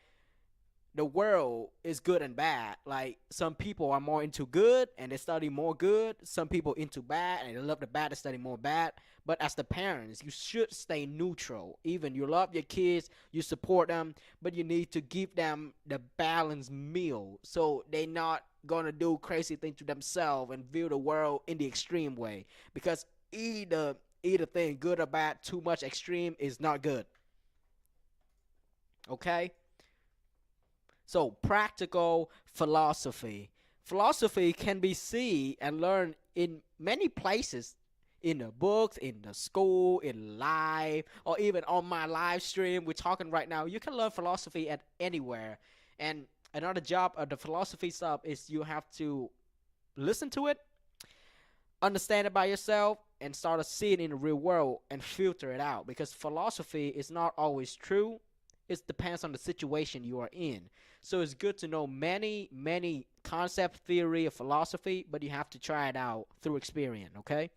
the world is good and bad. Like some people are more into good and they study more good. Some people into bad and they love the bad and study more bad. But as the parents, you should stay neutral. Even you love your kids, you support them, but you need to give them the balanced meal so they not gonna do crazy things to themselves and view the world in the extreme way. Because either thing, good or bad, too much extreme is not good. Okay? So, practical philosophy. Philosophy can be seen and learned in many places, in the books, in the school, in live, or even on my live stream. We're talking right now. You can learn philosophy at anywhere. And another job of the philosophy stuff is you have to listen to it, understand it by yourself, and start to see it in the real world and filter it out. Because philosophy is not always true. It depends on the situation you are in. So it's good to know many concept theory of philosophy, but you have to try it out through experience, okay?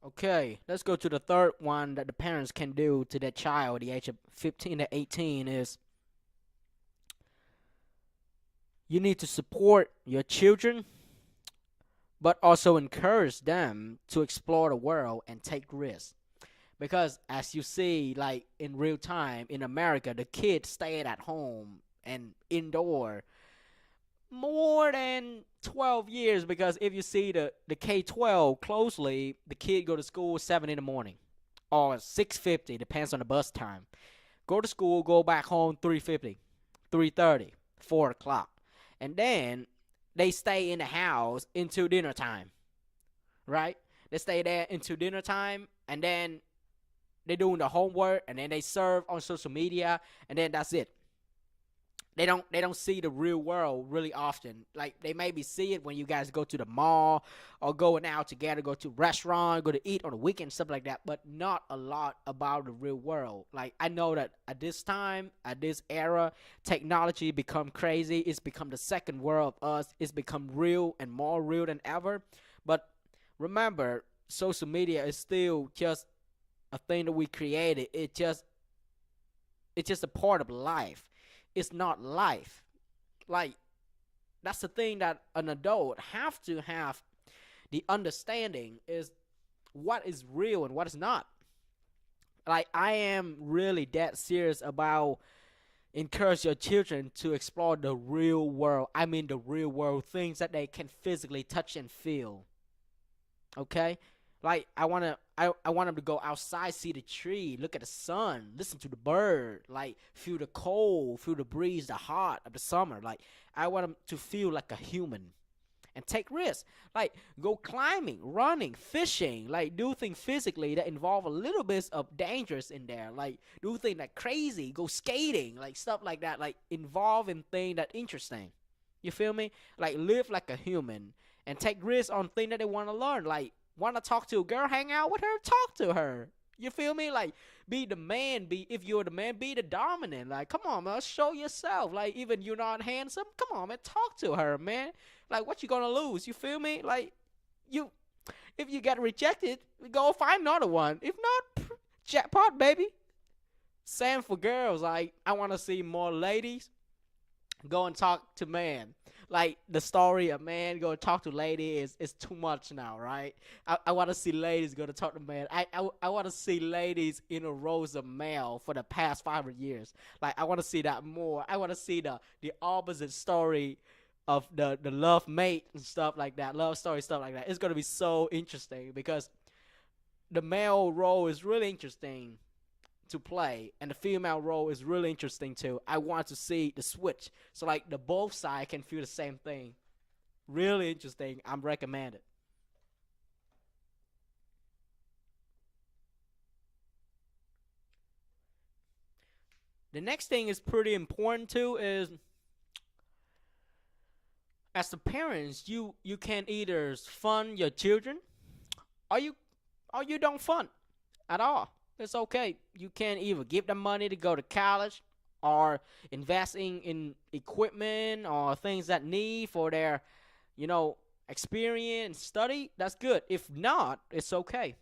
Okay, let's go to the third one that the parents can do to their child, the age of 15 to 18, is you need to support your children, but also encourage them to explore the world and take risks. Because as you see, like in real time in America, the kids stayed at home and indoor more than 12 years. Because if you see the K-12 closely, the kid go to school 7 in the morning or 6:50, depends on the bus time. Go to school, go back home 3:50, 3:30, 4 o'clock, and then they stay in the house until dinner time, right? They stay there until dinner time, and then they doing the homework, and then they serve on social media, and then that's it. They don't see the real world really often. Like they maybe see it when you guys go to the mall or going out together, go to restaurant, go to eat on the weekend, stuff like that, but not a lot about the real world. Like I know that at this time, at this era, technology become crazy. It's become the second world of us. It's become real and more real than ever. But remember, social media is still just a thing that we created. It's just a part of life. It's not life. Like that's the thing that an adult have to have the understanding is what is real and what is not. Like I am really that serious about encourage your children to explore the real world. I mean the real world things that they can physically touch and feel. Okay? Like I want them to go outside, see the tree, look at the sun, listen to the bird, like feel the cold, feel the breeze, the heart of the summer. Like I want them to feel like a human and take risks. Like go climbing, running, fishing, like do things physically that involve a little bit of dangerous in there. Like do things like crazy, go skating, like stuff like that, like involve in things that interesting. You feel me? Like live like a human and take risks on things that they want to learn. Like want to talk to a girl, hang out with her, talk to her. You feel me? Like be the man. Be if you're the man, be the dominant. Like come on, man, show yourself. Like even you're not handsome, come on, man, talk to her, man. Like what you gonna lose? You feel me? Like you, if you get rejected, go find another one. If not, jackpot, baby. Same for girls. Like I want to see more ladies go and talk to man. Like the story of man go and talk to lady is too much now, right? I want to see ladies go to talk to man. I want to see ladies in a rows of male for the past 500 years. Like I want to see that more. I want to see the opposite story of the love mate and stuff like that, love story stuff like that. It's gonna be so interesting because the male role is really interesting to play, and the female role is really interesting too. I want to see the switch, so like the both side can feel the same thing. Really interesting. I'm recommended. The next thing is pretty important too is as the parents, you can either fund your children or you don't fund at all. It's okay. You can either give them money to go to college or investing in equipment or things that need for their, you know, experience study. That's good. If not, it's okay.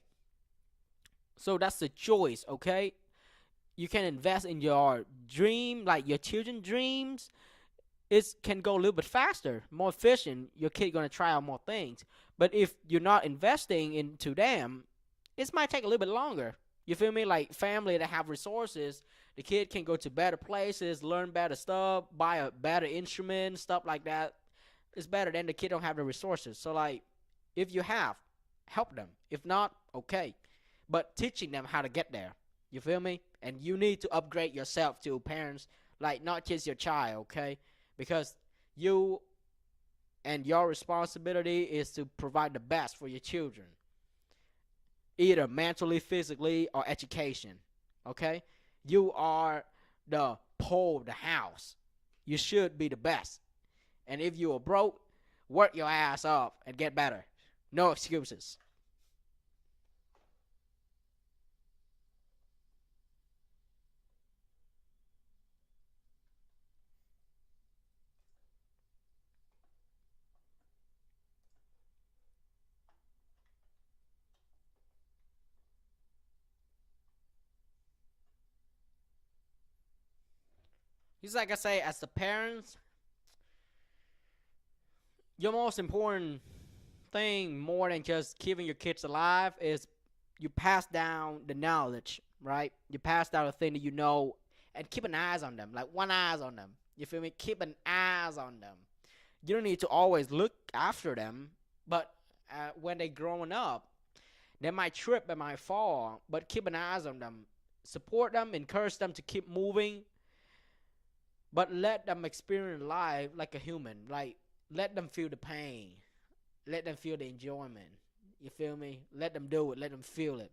So that's the choice, okay? You can invest in your dream, like your children's dreams. It can go a little bit faster, more efficient. Your kid gonna try out more things. But if you're not investing into them, it might take a little bit longer. You feel me? Like family that have resources, the kid can go to better places, learn better stuff, buy a better instrument, stuff like that. It's better than the kid don't have the resources. So like, if you have, help them. If not, okay. But teaching them how to get there. You feel me? And you need to upgrade yourself to parents, like not just your child, okay? Because you and your responsibility is to provide the best for your children, either mentally, physically, or education. Okay? You are the pole of the house. You should be the best. And if you are broke, work your ass off and get better. No excuses. Just like I say, as the parents, your most important thing, more than just keeping your kids alive, is you pass down the knowledge, right? You pass down the thing that you know, and keep an eyes on them, like one eyes on them. You feel me? Keep an eyes on them. You don't need to always look after them, but when they growing up, they might trip, they might fall, but keep an eyes on them. Support them, encourage them to keep moving, but let them experience life like a human. Like, let them feel the pain. Let them feel the enjoyment. You feel me? Let them do it. Let them feel it.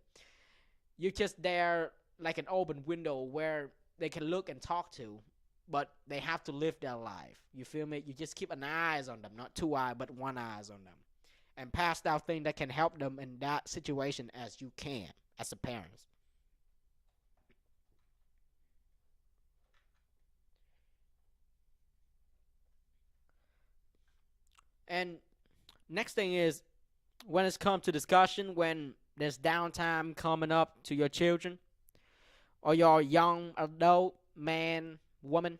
You're just there like an open window where they can look and talk to, but they have to live their life. You feel me? You just keep an eyes on them, not two eyes, but one eyes on them, and pass down things that can help them in that situation as you can as a parent. And next thing is when it's come to discussion, when there's downtime coming up to your children or your young adult man, woman,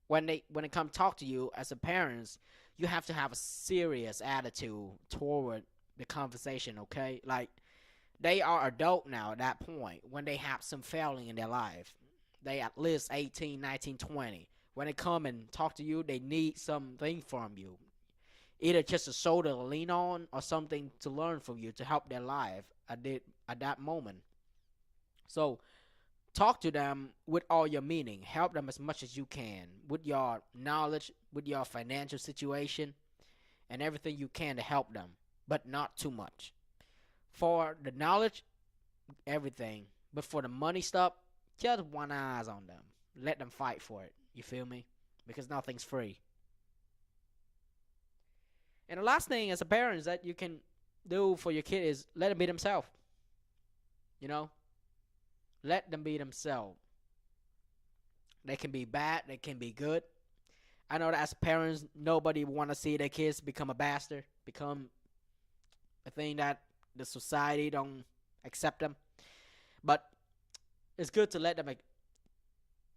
when they come talk to you as a parents, you have to have a serious attitude toward the conversation, okay? Like, they are adult now at that point when they have some failing in their life. They at least 18, 19, 20. When they come and talk to you, they need something from you. Either just a shoulder to lean on or something to learn from you to help their life at that moment. So talk to them with all your meaning. Help them as much as you can with your knowledge, with your financial situation, and everything you can to help them, but not too much. For the knowledge, everything, but for the money stuff, just one eyes on them. Let them fight for it. You feel me? Because nothing's free. And the last thing as a parent is that you can do for your kid is let them be themselves. You know, let them be themselves. They can be bad. They can be good. I know that as parents, nobody want to see their kids become a bastard, become a thing that the society don't accept them. But it's good to let them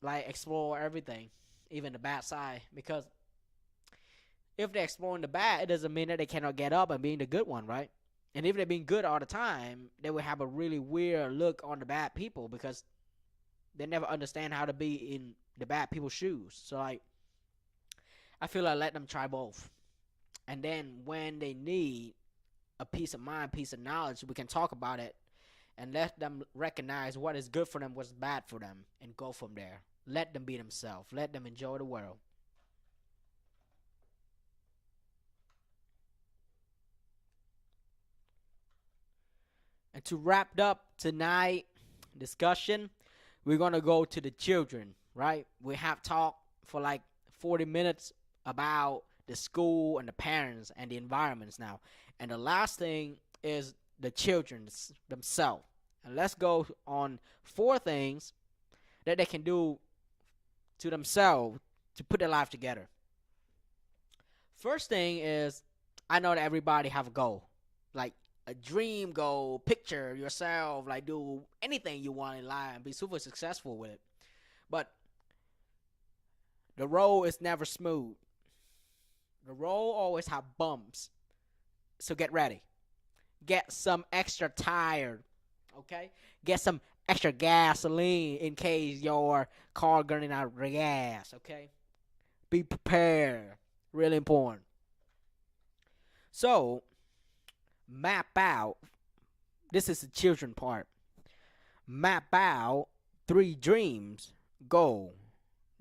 like explore everything, even the bad side, because if they're exploring the bad, it doesn't mean that they cannot get up and being the good one, right? And if they're being good all the time, they will have a really weird look on the bad people because they never understand how to be in the bad people's shoes. So like, I feel like let them try both, and then when they need a peace of mind, piece of knowledge, we can talk about it and let them recognize what is good for them, what's bad for them, and go from there. Let them be themselves. Let them enjoy the world. And to wrap up tonight discussion, we're gonna go to the children. right? We have talked for like 40 minutes about the school and the parents and the environments now. And the last thing is the children themselves. And let's go on four things that they can do to themselves to put their life together. First thing is, I know that everybody have a goal, like a dream goal, picture yourself, like do anything you want in life and be super successful with it. But the road is never smooth. The road always have bumps. So get ready. Get some extra tire, okay? Get some extra gasoline in case your car running out of gas, okay? Be prepared. Really important. So, map out. This is the children part. Map out 3 dreams, goal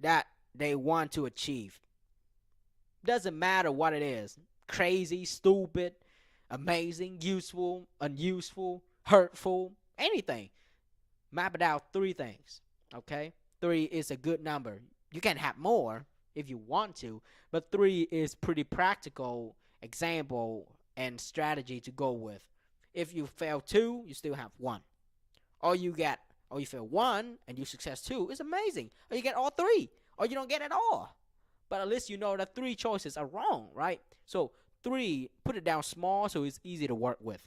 that they want to achieve. Doesn't matter what it is. Crazy, stupid, amazing, useful, unuseful, hurtful, anything. Map it out 3 things. Okay? 3 is a good number. You can have more if you want to, but 3 is pretty practical example and strategy to go with. If you fail 2, you still have 1. Or you fail 1 and you success 2, it's amazing. Or you get all 3, or you don't get it all. But at least you know that 3 choices are wrong, right? So 3, put it down small so it's easy to work with.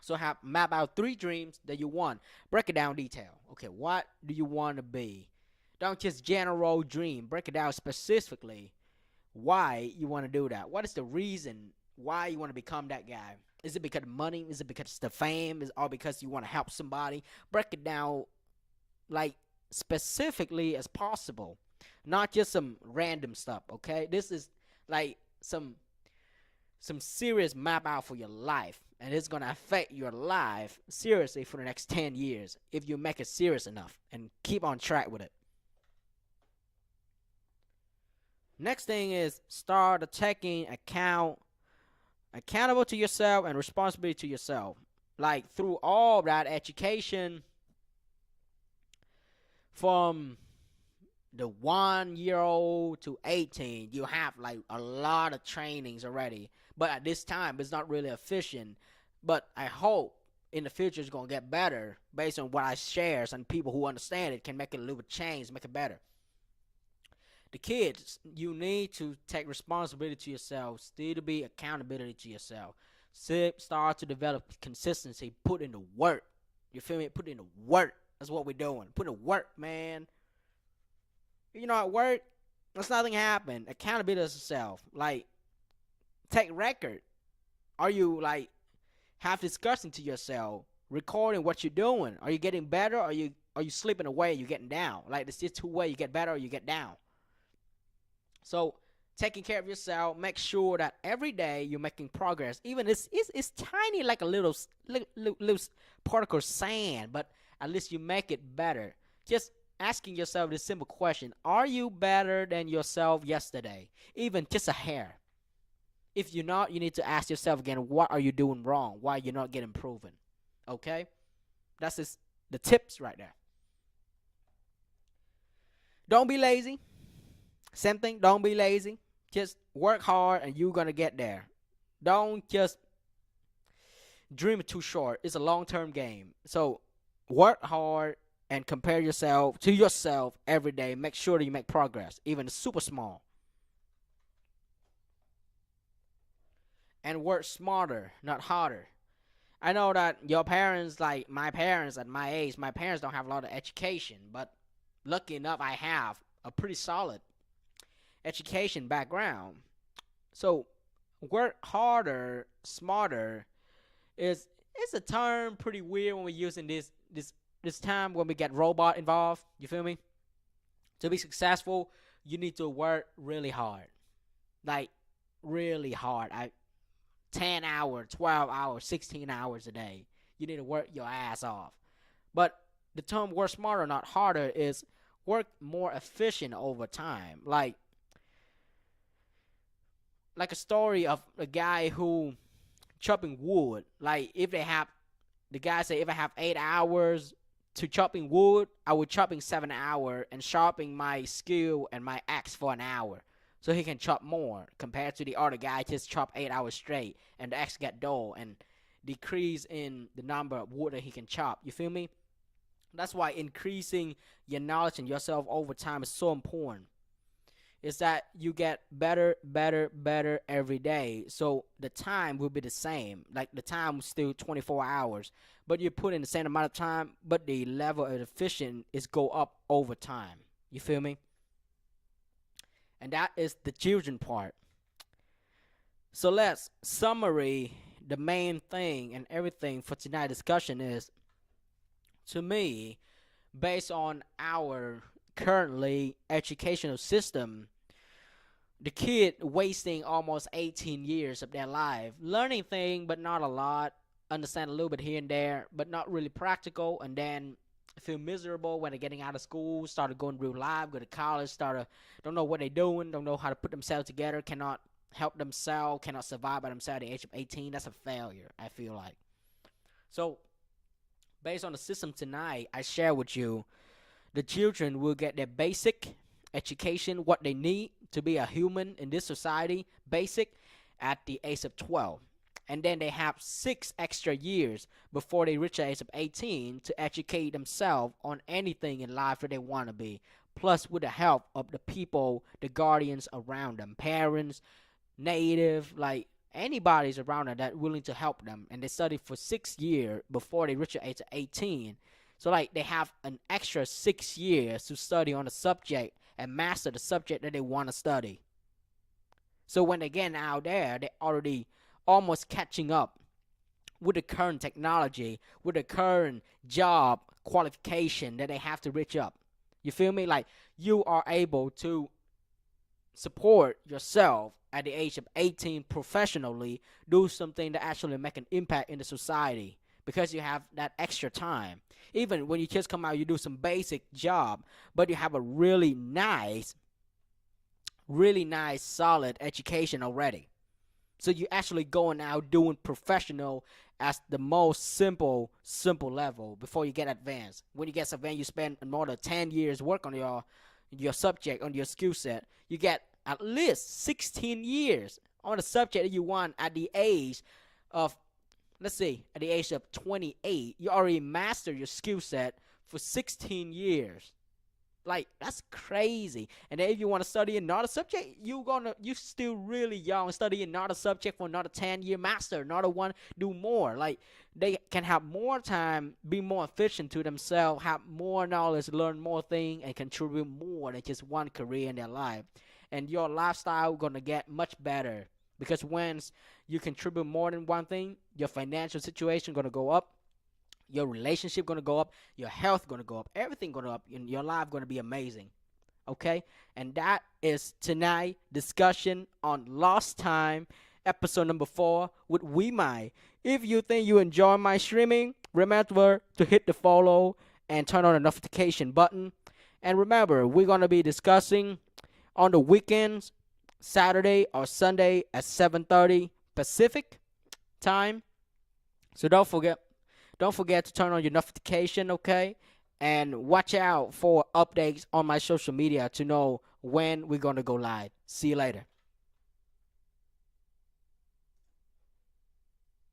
So map out 3 dreams that you want. Break it down detail. Okay, what do you want to be? Don't just general dream. Break it down specifically why you want to do that. What is the reason why you want to become that guy? Is it because of money? Is it because of the fame? Is it all because you want to help somebody? Break it down like specifically as possible. Not just some random stuff, okay? This is like some serious map out for your life, and it's going to affect your life seriously for the next 10 years if you make it serious enough and keep on track with it. Next thing is start taking accountable to yourself and responsibility to yourself. Like through all that education from the 1-year-old to 18, you have like a lot of trainings already. But at this time, it's not really efficient. But I hope in the future it's going to get better based on what I share, and people who understand it can make it a little bit change, make it better. The kids, you need to take responsibility to yourself, still to be accountability to yourself. Start to develop consistency, put in the work. You feel me? Put in the work. That's what we're doing. Put in the work, man. You know, at work, there's nothing happen. Accountability to yourself. Like, take record. Are you, like, have discussion to yourself, recording what you're doing? Are you getting better, or are you slipping away and you're getting down? Like, there's just 2 ways. You get better or you get down. So taking care of yourself, make sure that every day you're making progress. Even it's tiny, like a little particle of sand, but at least you make it better. Just asking yourself this simple question: are you better than yourself yesterday? Even just a hair. If you're not, you need to ask yourself again: what are you doing wrong? Why you're not getting proven? Okay, that's just the tips right there. Don't be lazy. Same thing, don't be lazy. Just work hard and you're going to get there. Don't just dream it too short. It's a long-term game. So work hard and compare yourself to yourself every day. Make sure that you make progress, even super small. And work smarter, not harder. I know that your parents, like my parents at my age, my parents don't have a lot of education, but lucky enough I have a pretty solid education background. So work harder, smarter is a term pretty weird when we're using this time when we get robot involved. You feel me? To be successful, you need to work really hard. Like really hard. 10 hours, 12 hours, 16 hours a day. You need to work your ass off. But the term work smarter, not harder, is work more efficient over time. Like a story of a guy who chopping wood. Like if they have, the guy say, if I have 8 hours to chopping wood, I would chopping 7 hours and sharpening my skill and my axe for an hour. So he can chop more compared to the other guy just chop 8 hours straight and the axe get dull and decrease in the number of wood that he can chop. You feel me? That's why increasing your knowledge and yourself over time is so important. Is that you get better, better, better every day. So the time will be the same. Like the time is still 24 hours, but you put in the same amount of time, but the level of efficient is go up over time. You feel me? And that is the children part. So let's summary the main thing and everything for tonight's discussion is, to me, based on our currently educational system, the kid wasting almost 18 years of their life learning things but not a lot, understand a little bit here and there but not really practical, and then feel miserable when they're getting out of school, started going real life, go to college, don't know what they're doing, don't know how to put themselves together, cannot help themselves, cannot survive by themselves at the age of 18. That's a failure, I feel like. So based on the system tonight, I share with you, the children will get their basic education, what they need to be a human in this society, basic, at the age of 12. And then they have 6 extra years before they reach the age of 18 to educate themselves on anything in life that they want to be. Plus, with the help of the people, the guardians around them, parents, native, like anybody's around them that willing to help them. And they study for 6 years before they reach the age of 18. So like they have an extra 6 years to study on the subject and master the subject that they want to study. So when they get out there, they're already almost catching up with the current technology, with the current job qualification that they have to reach up. You feel me? Like you are able to support yourself at the age of 18 professionally, do something that actually make an impact in the society because you have that extra time. Even when you just come out, you do some basic job, but you have a really nice, solid education already. So you actually going out doing professional as the most simple level before you get advanced. When you get advanced, you spend more than 10 years work on your subject, on your skill set. You get at least 16 years on the subject that you want at the age of, let's say, at the age of 28. You already mastered your skill set for 16 years. Like, that's crazy. And then if you want to study another subject, you still really young, study another subject for another 10-year master, another one, do more. Like, they can have more time, be more efficient to themselves, have more knowledge, learn more things, and contribute more than just one career in their life. And your lifestyle going to get much better. Because once you contribute more than one thing, your financial situation going to go up. Your relationship going to go up. Your health going to go up. Everything going to up. And your life going to be amazing. Okay? And that is tonight discussion on Lost Time, episode number 4 with Wimai. If you think you enjoy my streaming, remember to hit the follow and turn on the notification button. And remember, we're going to be discussing on the weekends, Saturday or Sunday at 7:30 Pacific time. So don't forget to turn on your notification, okay? And watch out for updates on my social media to know when we're going to go live. See you later.